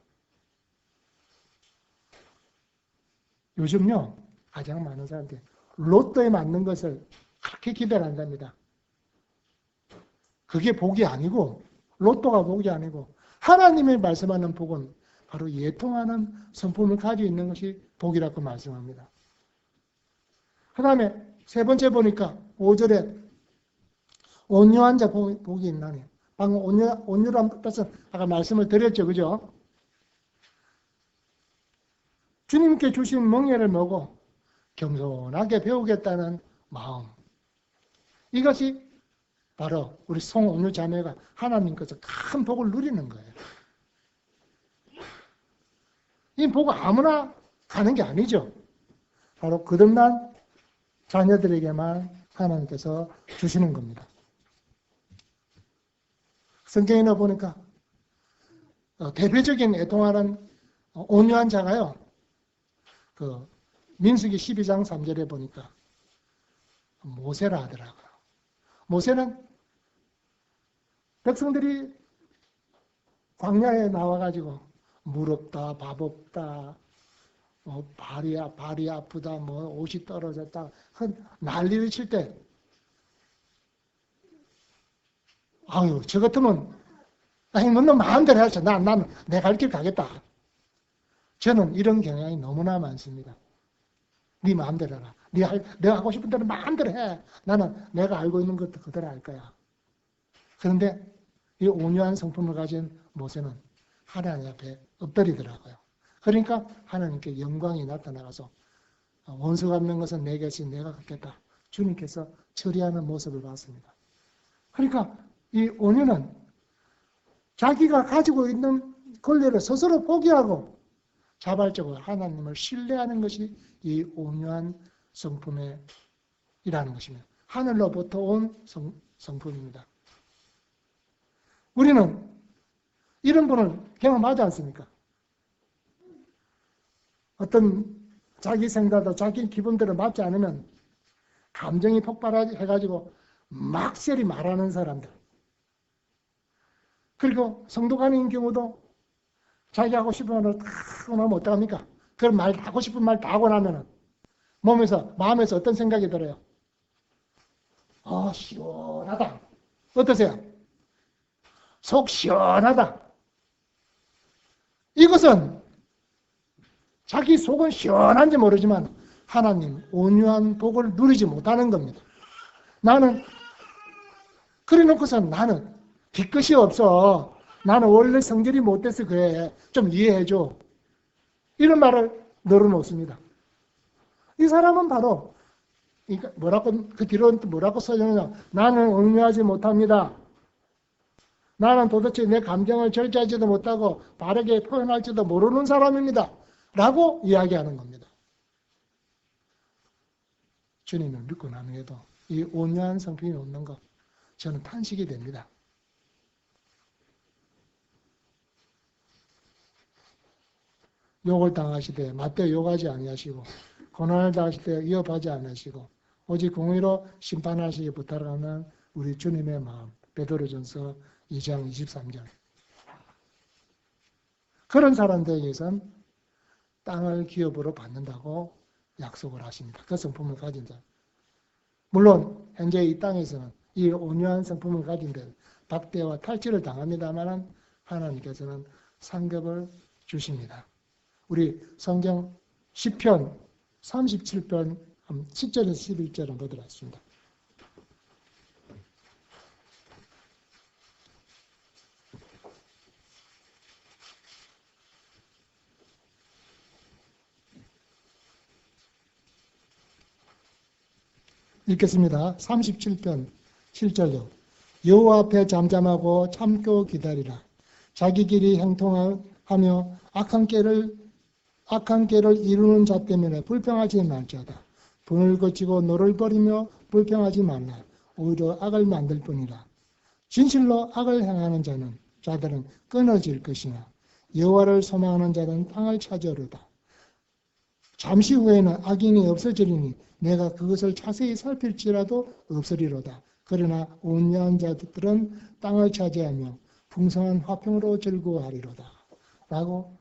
요즘요 가장 많은 사람들이 로또에 맞는 것을 그렇게 기대를 한답니다. 그게 복이 아니고 로또가 복이 아니고 하나님이 말씀하는 복은 바로 애통하는 성품을 가지고 있는 것이 복이라고 말씀합니다. 그 다음에 세 번째 보니까 5절에 온유한 자 복이 있나니. 방금 온유란 뜻은 아까 말씀을 드렸죠. 그죠? 주님께 주신 멍에를 먹고 겸손하게 배우겠다는 마음. 이것이 바로 우리 송온유 자매가 하나님께서 큰 복을 누리는 거예요. 이 복은 아무나 가는 게 아니죠. 바로 거듭난 자녀들에게만 하나님께서 주시는 겁니다. 성경에 보니까 대표적인 애통하는 온유한 자가요. 민수기 12장 3절에 보니까 모세라 하더라고요. 모세는 백성들이 광야에 나와가지고 물 없다, 밥 없다, 발이 아프다, 옷이 떨어졌다, 난리를 칠 때, 저 같으면, 너 마음대로 하자. 난 내 갈 길 가겠다. 저는 이런 경향이 너무나 많습니다. 네 마음대로 해라. 내가 하고 싶은 대로 마음대로 해. 나는 내가 알고 있는 것도 그대로 할 거야. 그런데 이 온유한 성품을 가진 모세는 하나님 앞에 엎드리더라고요. 그러니까 하나님께 영광이 나타나가서 원수 갚는 것은 내 것이 내가 갚겠다. 주님께서 처리하는 모습을 봤습니다. 그러니까 이 온유는 자기가 가지고 있는 권리를 스스로 포기하고 자발적으로 하나님을 신뢰하는 것이 이 온유한 성품이라는 것입니다. 하늘로부터 온 성품입니다. 우리는 이런 분을 경험하지 않습니까? 어떤 자기 생각도 자기 기분대로 맞지 않으면 감정이 폭발해가지고 막셀이 말하는 사람들. 그리고 성도 간인 경우도 자기 하고 싶은 말을 다 하고 나면 어떡합니까? 그걸 하고 싶은 말 다 하고 나면은 마음에서 어떤 생각이 들어요? 시원하다. 어떠세요? 속 시원하다. 이것은 자기 속은 시원한지 모르지만 하나님 온유한 복을 누리지 못하는 겁니다. 그래놓고서 나는 뒤끝이 없어. 나는 원래 성질이 못돼서 그래. 좀 이해해줘. 이런 말을 늘어놓습니다. 이 사람은 바로 그러니까 뭐라고 그 뒤로 뭐라고 써졌냐? 나는 온유하지 못합니다. 나는 도대체 내 감정을 절제하지도 못하고 바르게 표현할지도 모르는 사람입니다. 라고 이야기하는 겁니다. 주님을 믿고 난 후에도 이 온유한 성품이 없는 것, 저는 탄식이 됩니다. 욕을 당하시되 맞대 욕하지 아니하시고 고난을 당하실 때 위협하지 않으시고 오직 공의로 심판하시기 부탁하는 우리 주님의 마음. 베드로전서 2장 23절. 그런 사람들에게선 땅을 기업으로 받는다고 약속을 하십니다. 그 성품을 가진 자. 물론 현재 이 땅에서는 이 온유한 성품을 가진 데 박대와 탈취를 당합니다만 하나님께서는 상급을 주십니다. 우리 성경 시편 37편 10절에서 11절을 보도록 하겠습니다. 읽겠습니다. 37편 7절요. 여호와 앞에 잠잠하고 참고 기다리라. 자기 길이 형통하며 악한 길을 이루는 자 때문에 불평하지 말지어다. 분을 거치고 노를 버리며 불평하지 말라. 오히려 악을 만들 뿐이라. 진실로 악을 행하는 자들은 끊어질 것이나 여호와를 소망하는 자는 땅을 차지하리로다. 잠시 후에는 악인이 없어지리니 내가 그것을 자세히 살필지라도 없으리로다. 그러나 온유한 자들은 땅을 차지하며 풍성한 화평으로 즐거워하리로다. 라고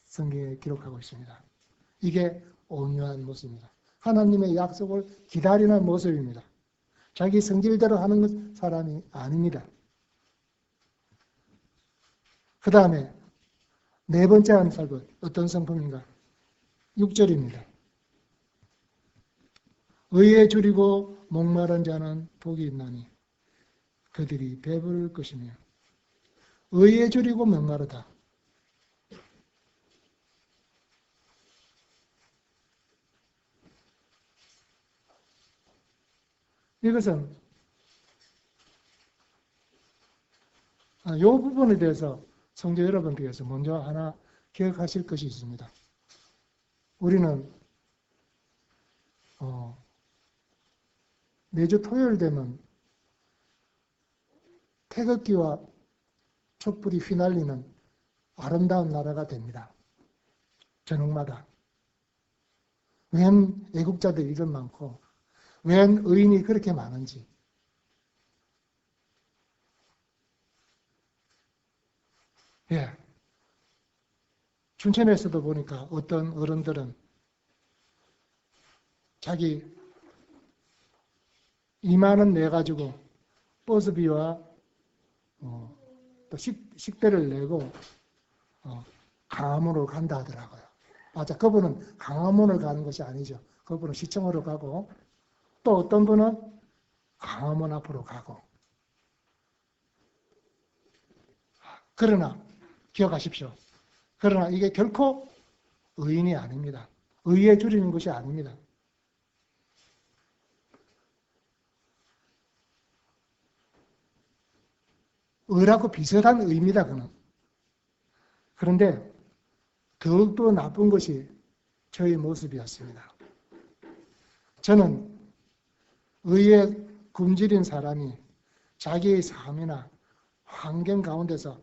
성경에 기록하고 있습니다. 이게 온유한 모습입니다. 하나님의 약속을 기다리는 모습입니다. 자기 성질대로 하는 사람이 아닙니다. 그 다음에 네 번째 암살은 어떤 성품인가? 6절입니다. 의에 줄이고 목마른 자는 복이 있나니 그들이 배부를 것이며. 의에 줄이고 목마르다. 이것은 이 부분에 대해서 성도 여러분께서 먼저 하나 기억하실 것이 있습니다. 우리는 매주 토요일 되면 태극기와 촛불이 휘날리는 아름다운 나라가 됩니다. 저녁마다. 웬 애국자들이 이런 많고 웬 의인이 그렇게 많은지. 예. 춘천에서도 보니까 어떤 어른들은 자기 2만 원 내가지고 버스비와 또 식대를 내고 강화문으로 간다 하더라고요. 맞아, 그분은 강화문을 가는 것이 아니죠. 그분은 시청으로 가고 또 어떤 분은 강화문 앞으로 가고. 그러나 기억하십시오. 그러나 이게 결코 의인이 아닙니다. 의에 줄이는 것이 아닙니다. 의라고 비슷한 의입니다. 그는. 그런데 더욱더 나쁜 것이 저의 모습이었습니다. 저는 의에 굶주린 사람이 자기의 삶이나 환경 가운데서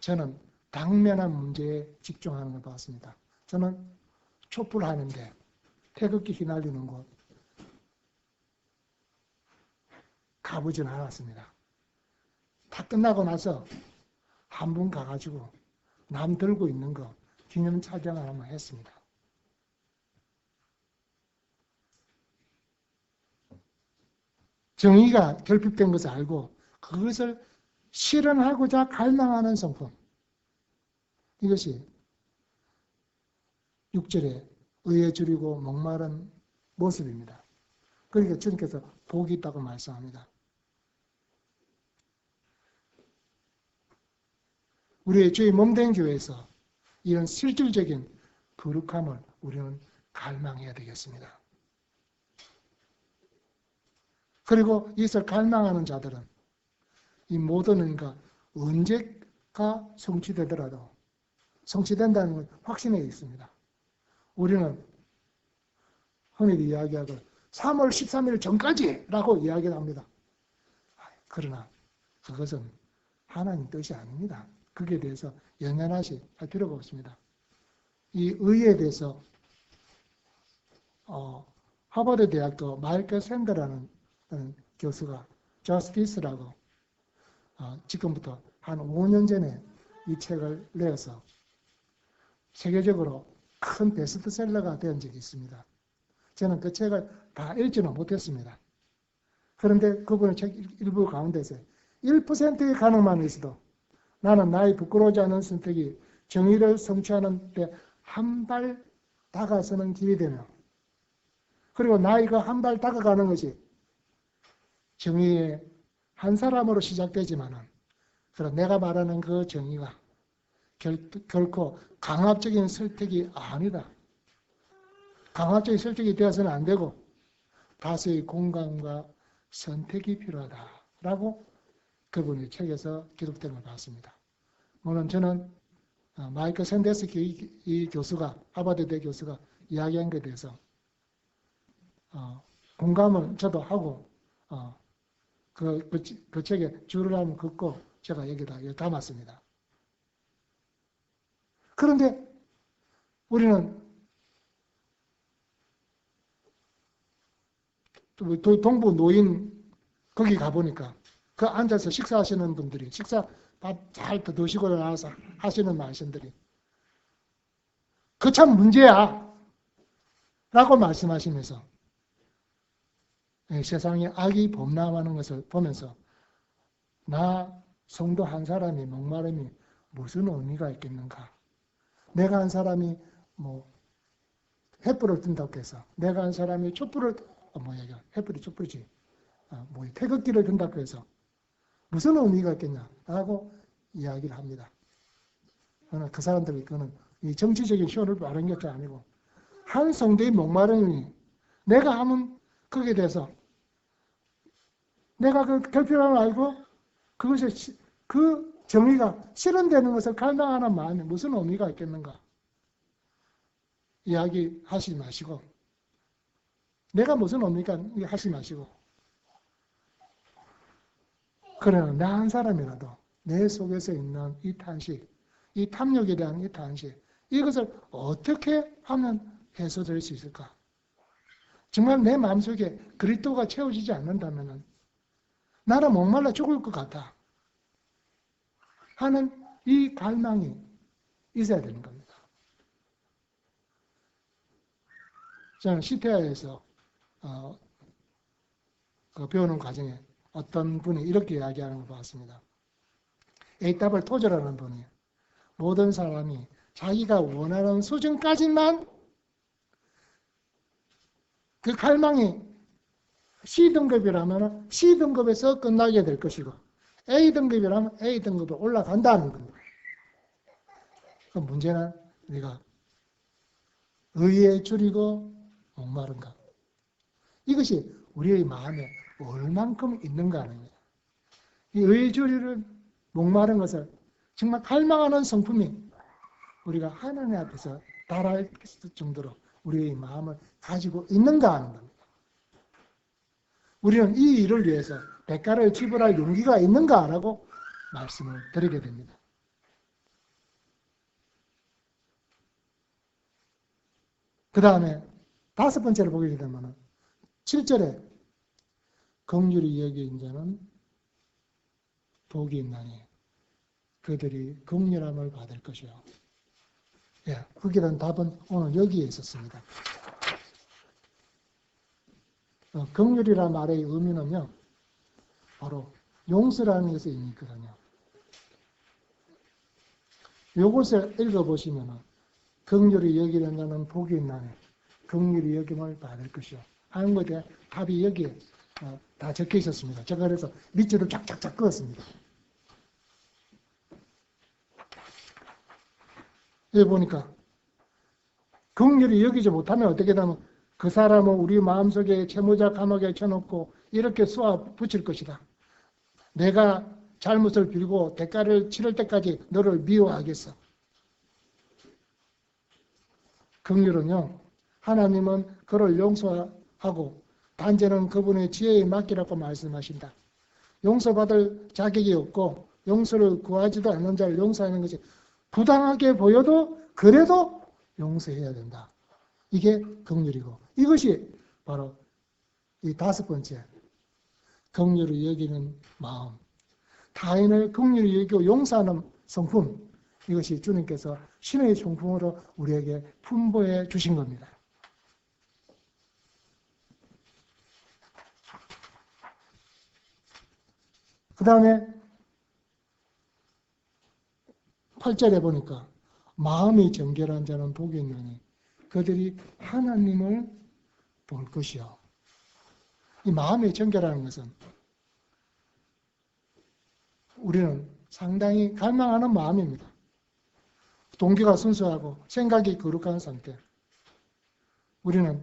저는 당면한 문제에 집중하는 걸 봤습니다. 저는 촛불 하는데 태극기 휘날리는 곳 가보진 않았습니다. 다 끝나고 나서 한 분 가가지고 남 들고 있는 거 기념 촬영을 한번 했습니다. 정의가 결핍된 것을 알고 그것을 실현하고자 갈망하는 성품. 이것이 6절에 의에 줄이고 목마른 모습입니다. 그러니까 주님께서 복이 있다고 말씀합니다. 우리의 주의 몸된 교회에서 이런 실질적인 거룩함을 우리는 갈망해야 되겠습니다. 그리고 이것을 갈망하는 자들은 이 모든 의가 언제가 성취되더라도 성취된다는 걸 확신해 있습니다. 우리는 흔히 이야기하고 3월 13일 전까지라고 이야기를 합니다. 그러나 그것은 하나님 뜻이 아닙니다. 거기에 대해서 연연하시 할 필요가 없습니다. 이 의에 대해서 하버드 대학교 마이클 샌더라는 교수가 저스티스라고 지금부터 한 5년 전에 이 책을 내어서 세계적으로 큰 베스트셀러가 된 적이 있습니다. 저는 그 책을 다 읽지는 못했습니다. 그런데 그분의 책 일부 가운데서 1%의 가능만 있어도 나는 나의 부끄러워하지 않은 선택이 정의를 성취하는 데 한 발 다가서는 길이 되며, 그리고 나이가 한 발 다가가는 것이 정의의 한 사람으로 시작되지만은, 그럼 내가 말하는 그 정의가 결코 강압적인 설득이 아니다. 강압적인 설득이 되어서는 안 되고 다수의 공감과 선택이 필요하다라고 그분의 책에서 기록된 걸 봤습니다. 물론 저는 마이클 샌더스 이 교수가, 하버드대 교수가 이야기한 것에 대해서 공감을 저도 하고 그 책에 줄을 한번 긋고 제가 여기다 담았습니다. 그런데 우리는 동부 노인 거기 가보니까 그 앉아서 식사하시는 분들이 식사 밥 잘 드시고 나서 하시는 말씀들이 그 참 문제야 라고 말씀하시면서 세상에 악이 범람하는 것을 보면서 나 성도 한 사람이 목마름이 무슨 의미가 있겠는가. 내가 한 사람이 횃불을 든다고 해서, 내가 한 사람이 촛불을 횃불이 촛불이지 태극기를 든다고 해서 무슨 의미가 있겠냐라고 이야기를 합니다. 그러나 그 사람들이 그거는 이 정치적인 쇼를 말한 것이 아니고 한 성도의 목마름이 내가 하면 거기에 대해서 내가 그 결핍함을 알고 그것이 그 정의가 실현되는 것을 갈망하는 마음이 무슨 의미가 있겠는가 이야기하지 마시고, 내가 무슨 의미가 하지 마시고, 그러나 나 한 사람이라도 내 속에서 있는 이 탄식, 이 탐욕에 대한 이 탄식, 이것을 어떻게 하면 해소될 수 있을까? 정말 내 마음속에 그리스도가 채워지지 않는다면 나는 목말라 죽을 것 같아 하는 이 갈망이 있어야 되는 겁니다. 저는 시태아에서 배우는 과정에 어떤 분이 이렇게 이야기하는 걸 봤습니다. 에이탑을 토저라는 분이 모든 사람이 자기가 원하는 수준까지만 그 갈망이 C등급이라면 C등급에서 끝나게 될 것이고 A등급이라면 A등급으로 올라간다는 겁니다. 그 문제는 우리가 의에 줄이고 목마른가. 이것이 우리의 마음에 얼만큼 있는가 하는 거예요. 이 의에 줄이는 목마른 것을 정말 갈망하는 성품이 우리가 하나님 앞에서 달할 정도로 우리의 마음을 가지고 있는가 하는 겁니다. 우리는 이 일을 위해서 대가를 지불할 용기가 있는가라고 말씀을 드리게 됩니다. 그 다음에 5번째로 보게 되면 7절에 긍휼히 여긴 자는 복이 있나니 그들이 긍휼함을 받을 것이요. 거기에 대한 답은 오늘 여기에 있었습니다. 긍휼이라는 말의 의미는요, 바로 용서라는 것에 의미 있거든요. 이것을 읽어보시면 긍휼히 여기는 자는 복이 있나니 긍휼히 여김을 받을 것이요 하는 것에 대한 답이 여기에 다 적혀 있었습니다. 제가 그래서 밑줄을 쫙쫙쫙 그었습니다. 여기 보니까 긍휼히 여기지 못하면 어떻게 되면 그 사람은 우리 마음속에 채무자 감옥에 쳐놓고 이렇게 쏘아 붙일 것이다. 내가 잘못을 빌고 대가를 치를 때까지 너를 미워하겠어. 긍휼은요, 하나님은 그를 용서하고 단죄는 그분의 지혜에 맡기라고 말씀하신다. 용서받을 자격이 없고 용서를 구하지도 않는 자를 용서하는 것이 부당하게 보여도 그래도 용서해야 된다. 이게 긍휼이고, 이것이 바로 이 5번째, 긍휼을 여기는 마음. 타인을 긍휼히 여기고 용서하는 성품, 이것이 주님께서 신의 성품으로 우리에게 분부해 주신 겁니다. 그 다음에 8절에 보니까 마음이 정결한 자는 복이 있느니 그들이 하나님을 볼 것이요. 이 마음이 정결하는 것은 우리는 상당히 갈망하는 마음입니다. 동기가 순수하고 생각이 거룩한 상태. 우리는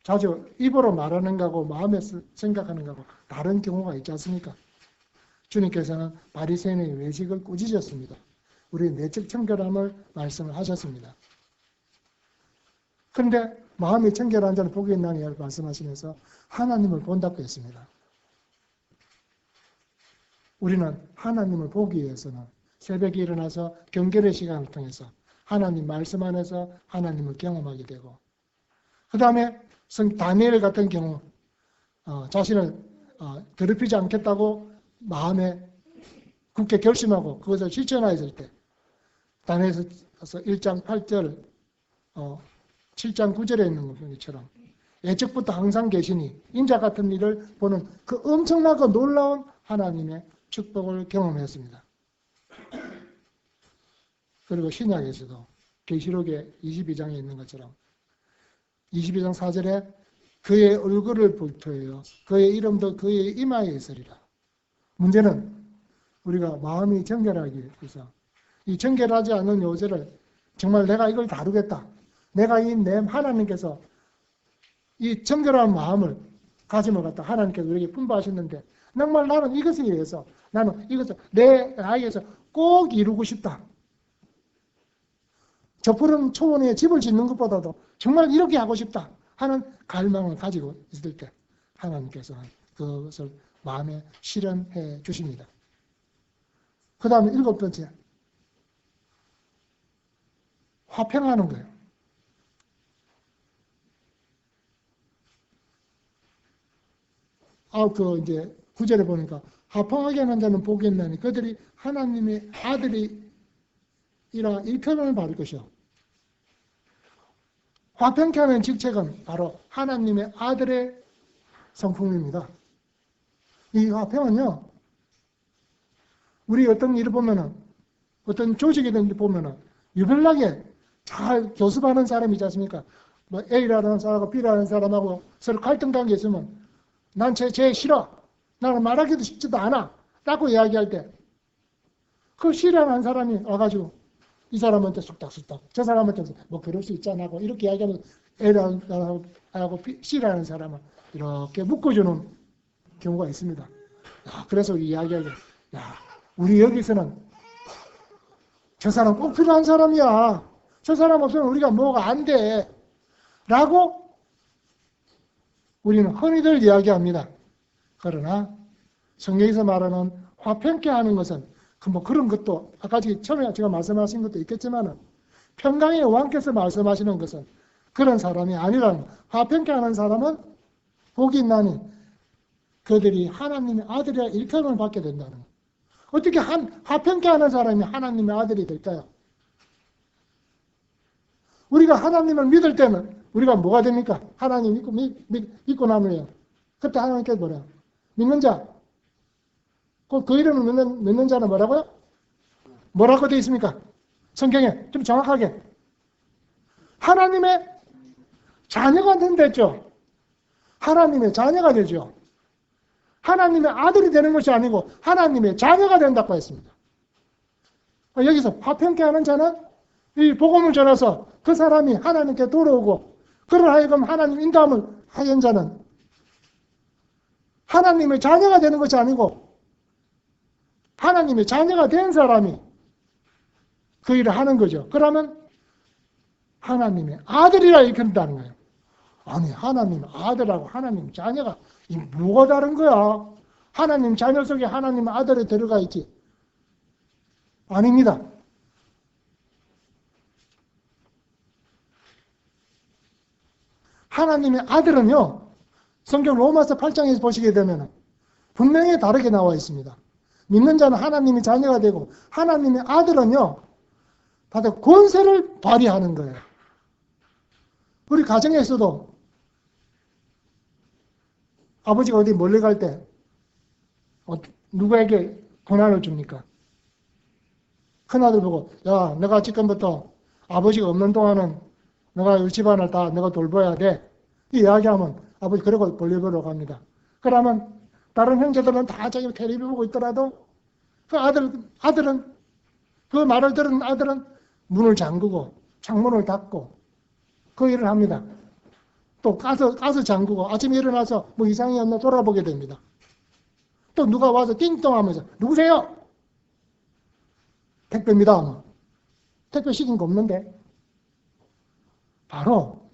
자주 입으로 말하는 거하고 마음에 생각하는 거하고 다른 경우가 있지 않습니까? 주님께서는 바리새인의 외식을 꾸짖었습니다. 우리 내적 청결함을 말씀을 하셨습니다. 그런데 마음이 청결한 자는 복이 있나니 말씀하시면서 하나님을 본다고 했습니다. 우리는 하나님을 보기 위해서는 새벽에 일어나서 경결의 시간을 통해서 하나님 말씀 안에서 하나님을 경험하게 되고, 그 다음에 다니엘 같은 경우 자신을 더럽히지 않겠다고 마음에 굳게 결심하고 그것을 실천하였을 때 다니엘서 1장 8절 7장 9절에 있는 것처럼 예적부터 항상 계시니 인자 같은 일을 보는 그 엄청나고 놀라운 하나님의 축복을 경험했습니다. 그리고 신약에서도 계시록의 22장에 있는 것처럼 22장 4절에 그의 얼굴을 볼터해요. 그의 이름도 그의 이마에 있으리라. 문제는 우리가 마음이 정결하기 위해서 이 정결하지 않은 요새를 정말 내가 이걸 다루겠다. 내가 내 하나님께서 이 정결한 마음을 가짐을 갖다 하나님께서 우리에게 분부하셨는데 정말 나는 이것에 의해서 나는 이것을 내 나에게서 꼭 이루고 싶다. 저 푸른 초원에 집을 짓는 것보다도 정말 이렇게 하고 싶다 하는 갈망을 가지고 있을 때 하나님께서는 그것을 마음에 실현해 주십니다. 그 다음에 7번째, 화평하는 거예요. 이제 9절에 보니까 화평하게 하는 자는 복이 있나니 그들이 하나님의 아들이라 일편을 받을 것이요. 화평케 하는 직책은 바로 하나님의 아들의 성품입니다. 이 화평은요, 우리 어떤 일을 보면은, 어떤 조직이든지 보면은, 유별나게 잘 교섭하는 사람이 있지 않습니까? 뭐 A라는 사람하고 B라는 사람하고 서로 갈등 관계 있으면, 난 쟤 싫어. 나는 말하기도 쉽지도 않아. 라고 이야기할 때, 그 싫어하는 사람이 와가지고, 이 사람한테 쑥닥쑥닥, 저 사람한테 뭐 그럴 수 있잖아 하고, 이렇게 이야기하면 A라는 사람하고 C라는 사람은 이렇게 묶어주는 경우가 있습니다. 그래서 이야기하게, 우리 여기서는 저 사람 꼭 필요한 사람이야. 저 사람 없으면 우리가 뭐가 안 돼. 라고 우리는 흔히들 이야기합니다. 그러나 성경에서 말하는 화평케 하는 것은 뭐 그런 것도 아까 처음에 제가 말씀하신 것도 있겠지만 평강의 왕께서 말씀하시는 것은 그런 사람이 아니라는, 화평케 하는 사람은 복이 있나니 그들이 하나님의 아들이라 일컬음을 받게 된다는 거예요. 어떻게 화평케 하는 사람이 하나님의 아들이 될까요? 우리가 하나님을 믿을 때는 우리가 뭐가 됩니까? 하나님 믿고 나면요. 그때 하나님께서 뭐래요? 믿는 자. 그 이름을 믿는 자는 뭐라고요? 뭐라고 되어 있습니까? 성경에 좀 정확하게. 하나님의 자녀가 된댔죠. 하나님의 자녀가 되죠. 하나님의 아들이 되는 것이 아니고 하나님의 자녀가 된다고 했습니다. 여기서 화평케 하는 자는 이 복음을 전해서 그 사람이 하나님께 돌아오고 그를 하여금 하나님 인도함을 하는 자는 하나님의 자녀가 되는 것이 아니고 하나님의 자녀가 된 사람이 그 일을 하는 거죠. 그러면 하나님의 아들이라 일컫는다는 거예요. 아니, 하나님 아들하고 하나님 자녀가 뭐가 다른 거야? 하나님 자녀 속에 하나님 아들이 들어가 있지. 아닙니다. 하나님의 아들은요, 성경 로마서 8장에서 보시게 되면 분명히 다르게 나와 있습니다. 믿는 자는 하나님의 자녀가 되고 하나님의 아들은요, 다들 권세를 발휘하는 거예요. 우리 가정에서도 아버지가 어디 멀리 갈 때 누구에게 권한을 줍니까? 큰아들 보고, 야, 내가 지금부터 아버지가 없는 동안은 내가 이 집안을 다 내가 돌봐야 돼. 이 이야기하면 아버지 그러고 볼일 보러 갑니다. 그러면 다른 형제들은 다 자기 텔레비 보고 있더라도 그 아들은 그 말을 들은 아들은 문을 잠그고 창문을 닫고 그 일을 합니다. 또 가서 잠그고 아침에 일어나서 뭐 이상이 없나 돌아보게 됩니다. 또 누가 와서 띵동 하면서 누구세요? 택배입니다. 아마. 택배 시킨 거 없는데. 바로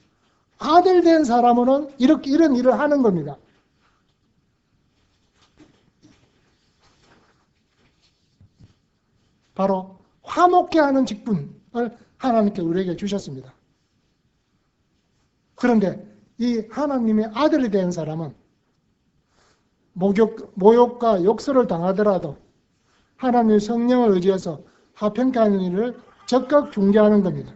아들 된 사람은 이런 일을 하는 겁니다. 바로 화목케 하는 직분을 하나님께 우리에게 주셨습니다. 그런데 이 하나님의 아들이 된 사람은 모욕과 욕설을 당하더라도 하나님의 성령을 의지해서 화평케 하는 일을 적극 중재하는 겁니다.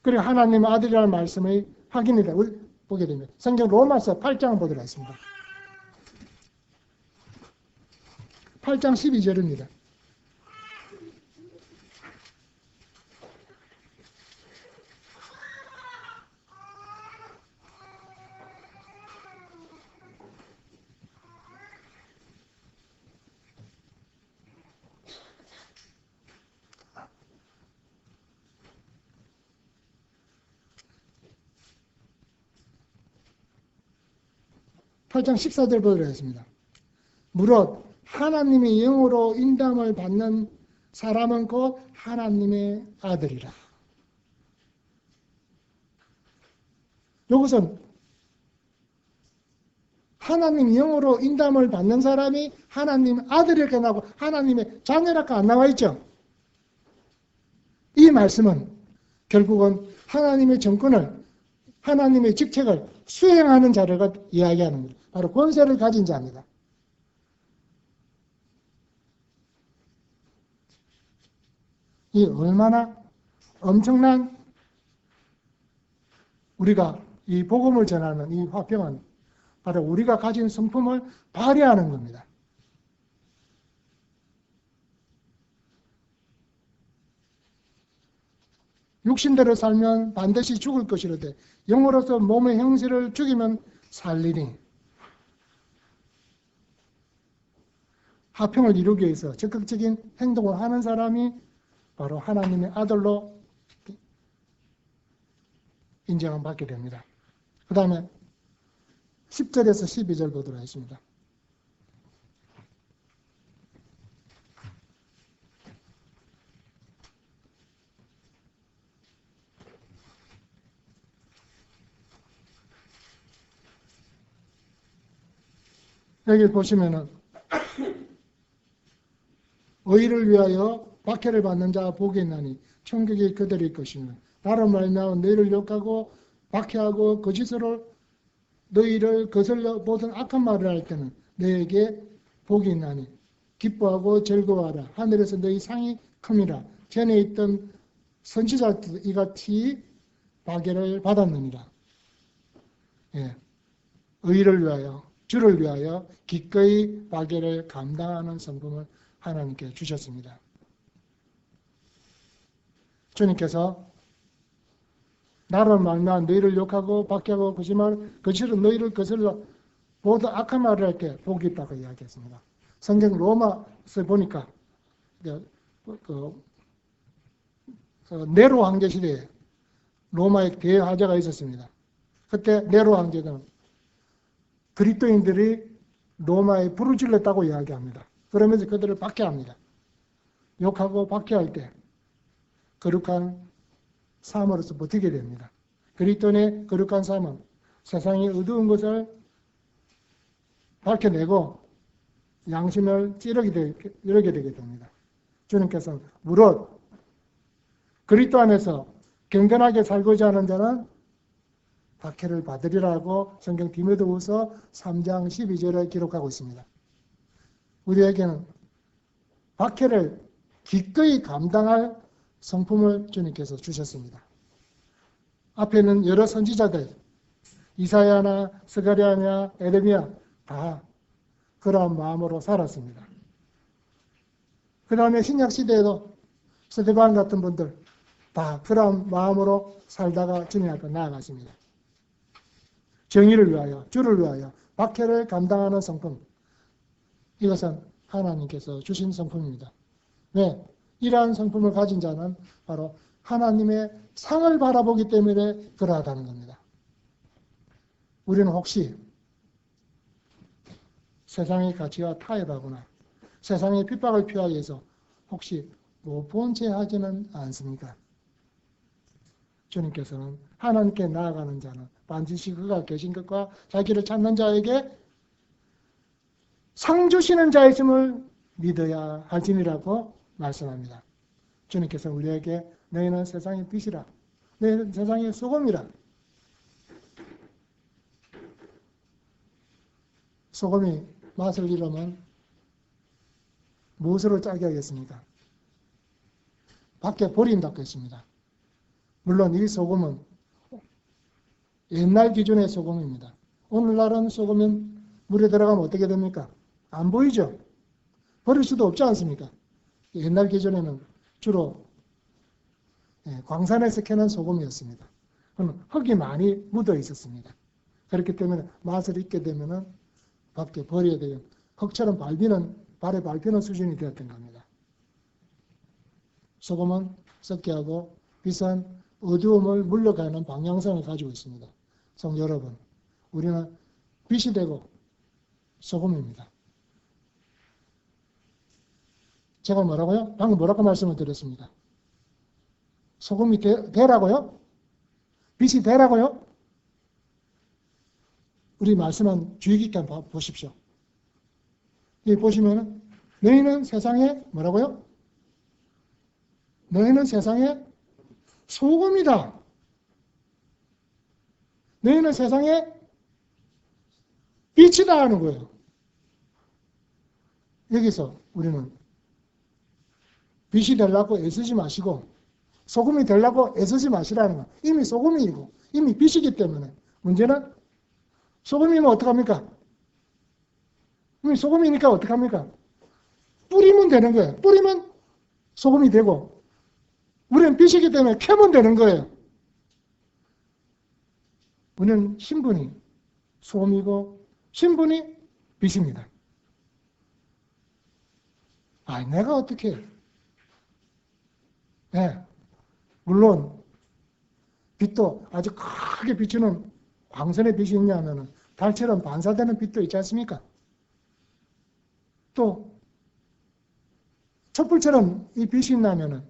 그리고 하나님의 아들이라는 말씀의 확인이 보게 됩니다. 성경 로마서 8장을 보도록 하겠습니다. 8장 12절입니다. 팔 장 14절 보도록 하겠습니다. 무릇 하나님의 영으로 인담을 받는 사람은 곧 하나님의 아들이라. 이것은 하나님 영으로 인담을 받는 사람이 하나님 아들이라고 나오고 하나님의 자녀라고 안 나와 있죠. 이 말씀은 결국은 하나님의 정권을 하나님의 직책을 수행하는 자를 이야기하는 겁니다. 바로 권세를 가진 자입니다. 이 얼마나 엄청난 우리가 이 복음을 전하는 이 화평은 바로 우리가 가진 성품을 발휘하는 겁니다. 육신대로 살면 반드시 죽을 것이로되 영으로서 몸의 형세를 죽이면 살리니. 화평을 이루기 위해서 적극적인 행동을 하는 사람이 바로 하나님의 아들로 인정을 받게 됩니다. 그 다음에 10절에서 12절 보도록 하겠습니다. 여기 보시면은 의를 위하여 박해를 받는 자 복이 있나니 천국이 그들일 것이며 나로 말미암아 너희를 욕하고 박해하고 거짓으로 너희를 거슬려 모든 악한 말을 할 때는 너희에게 복이 있나니 기뻐하고 즐거워하라. 하늘에서 너희 상이 큼이라. 전에 있던 선지자도 이같이 박해를 받았느니라. 예. 의를 위하여 주를 위하여 기꺼이 박해를 감당하는 성품을 하나님께 주셨습니다. 주님께서 나로 말미암아 너희를 욕하고 박해하고 거짓으로 너희를 거슬러 모두 악한 말을 할 때 복이 있다고 이야기했습니다. 성경 로마서 보니까 네로 황제 시대에 로마에 대화제가 있었습니다. 그때 네로 황제는 그리스도인들이 로마에 불을 질렀다고 이야기합니다. 그러면서 그들을 박해합니다. 욕하고 박해할 때 거룩한 삶으로서 버티게 됩니다. 그리스도인의 거룩한 삶은 세상의 어두운 것을 밝혀내고 양심을 찌르게 되게 됩니다. 주님께서는 무릇 그리스도 안에서 경건하게 살고자 하는 자는 박해를 받으리라고 성경 디모데후서 3장 12절에 기록하고 있습니다. 우리에게는 박해를 기꺼이 감당할 성품을 주님께서 주셨습니다. 앞에는 여러 선지자들, 이사야나 스가랴나 에레미야 다 그러한 마음으로 살았습니다. 그 다음에 신약시대에도 스데반 같은 분들 다 그러한 마음으로 살다가 주님 앞에 나아갔습니다. 정의를 위하여, 주를 위하여 박해를 감당하는 성품, 이것은 하나님께서 주신 성품입니다. 왜? 이러한 성품을 가진 자는 바로 하나님의 상을 바라보기 때문에 그러하다는 겁니다. 우리는 혹시 세상의 가치와 타협하거나 세상의 핍박을 피하기 위해서 혹시 못 본 채 하지는 않습니까? 주님께서는 하나님께 나아가는 자는 반드시 그가 계신 것과 자기를 찾는 자에게 상 주시는 자이심을 믿어야 할지니라고 말씀합니다. 주님께서 우리에게 너희는 세상의 빛이라, 너희는 세상의 소금이라. 소금이 맛을 잃으면 무엇으로 짜게 하겠습니까? 밖에 버린다고 했습니다. 물론 이 소금은 옛날 기준의 소금입니다. 오늘날은 소금은 물에 들어가면 어떻게 됩니까? 안 보이죠? 버릴 수도 없지 않습니까? 옛날 기준에는 주로 광산에서 캐는 소금이었습니다. 그건 흙이 많이 묻어 있었습니다. 그렇기 때문에 맛을 잊게 되면은 밖에 버려야 돼요. 흙처럼 발에 밟히는 수준이 되었던 겁니다. 소금은 썩게 하고 빛은 어두움을 물러가는 방향성을 가지고 있습니다. 성도 여러분, 우리는 빛이 되고 소금입니다. 제가 뭐라고요? 방금 뭐라고 말씀을 드렸습니다. 소금이 되라고요? 빛이 되라고요? 우리 말씀은 주의 깊게 한번 보십시오. 여기 보시면 너희는 세상에 뭐라고요? 너희는 세상에 소금이다. 너희는 세상에 빛이다 하는 거예요. 여기서 우리는 빛이 되려고 애쓰지 마시고 소금이 되려고 애쓰지 마시라는 거예요. 이미 소금이고 이미 빛이기 때문에 문제는 소금이면 어떡합니까? 이미 소금이니까 어떡합니까? 뿌리면 되는 거예요. 뿌리면 소금이 되고 우리는 빛이기 때문에 캐면 되는 거예요. 우리는 신분이 소금이고 신분이 빛입니다. 아, 내가 어떻게 해? 네, 물론 빛도 아주 크게 비추는 광선의 빛이 있냐면 달처럼 반사되는 빛도 있지 않습니까? 또 촛불처럼 이 빛이 있냐면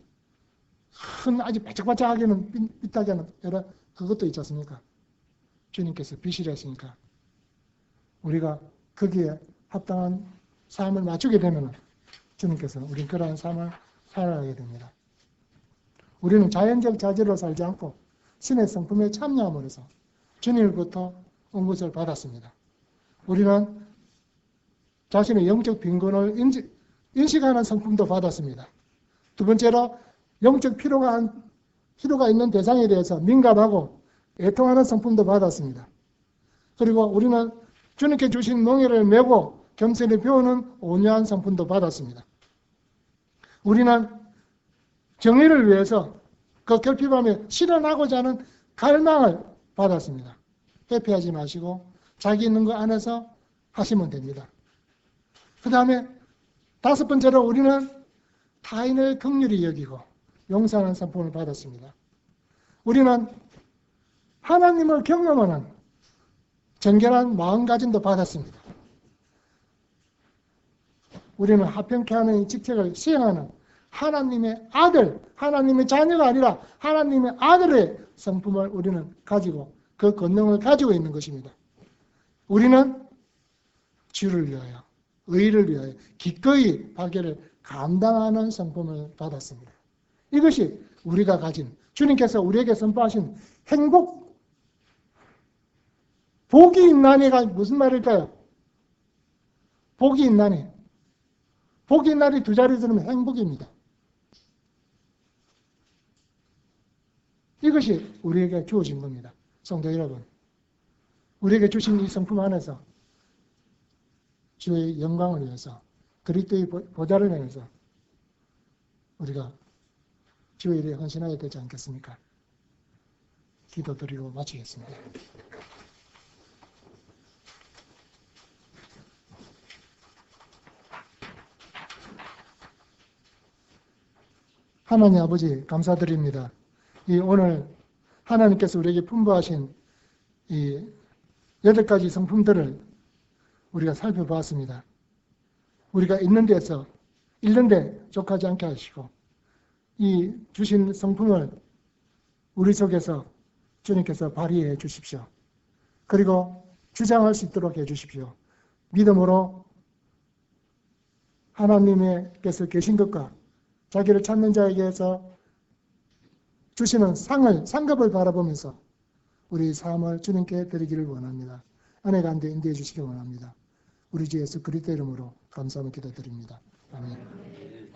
큰 아주 반짝반짝하게는 빛나게 하는 여러 그것도 있지 않습니까? 주님께서 빛이라 했으니까 우리가 거기에 합당한 삶을 맞추게 되면 주님께서 우린 그러한 삶을 살아가게 됩니다. 우리는 자연적 자질로 살지 않고 신의 성품에 참여함으로써 주님으로부터 온 것을 받았습니다. 우리는 자신의 영적 빈곤을 인식하는 성품도 받았습니다. 두 번째로 영적 필요가 있는 대상에 대해서 민감하고 애통하는 성품도 받았습니다. 그리고 우리는 주님께 주신 멍에를 메고 겸손히 배우는 온유한 성품도 받았습니다. 우리는 정의를 위해서 그 결핍함에 실현하고자 하는 갈망을 받았습니다. 회피하지 마시고 자기 있는 것 안에서 하시면 됩니다. 그 다음에 다섯 번째로 우리는 타인을 긍휼히 여기고 용서하는 성품을 받았습니다. 우리는 하나님을 경험하는 정결한 마음가짐도 받았습니다. 우리는 화평케 하는 이 직책을 수행하는 하나님의 아들, 하나님의 자녀가 아니라 하나님의 아들의 성품을 우리는 가지고 그 권능을 가지고 있는 것입니다. 우리는 주를 위하여, 의를 위하여 기꺼이 박해를 감당하는 성품을 받았습니다. 이것이 우리가 가진 주님께서 우리에게 선포하신 행복, 복이 있나니가 무슨 말일까요? 복이 있나니. 복이 있나니 두 자리 들으면 행복입니다. 이것이 우리에게 주어진 겁니다. 성도 여러분, 우리에게 주신 이 성품 안에서 주의 영광을 위해서, 그리스도의 보좌를 향해서 우리가 주의 일에 헌신해야 되지 않겠습니까? 기도드리고 마치겠습니다. 하나님 아버지 감사드립니다. 이 오늘 하나님께서 우리에게 풍부하신 이 8가지 성품들을 우리가 살펴보았습니다. 우리가 있는 데서 잃는데 족하지 않게 하시고 이 주신 성품을 우리 속에서 주님께서 발휘해 주십시오. 그리고 주장할 수 있도록 해 주십시오. 믿음으로 하나님께서 계신 것과 자기를 찾는 자에게서 주시는 상급을 바라보면서 우리 삶을 주님께 드리기를 원합니다. 은혜 가운데 인도해 주시기 원합니다. 우리 주 예수 그리스도 이름으로 감사하며 기도드립니다. 아멘.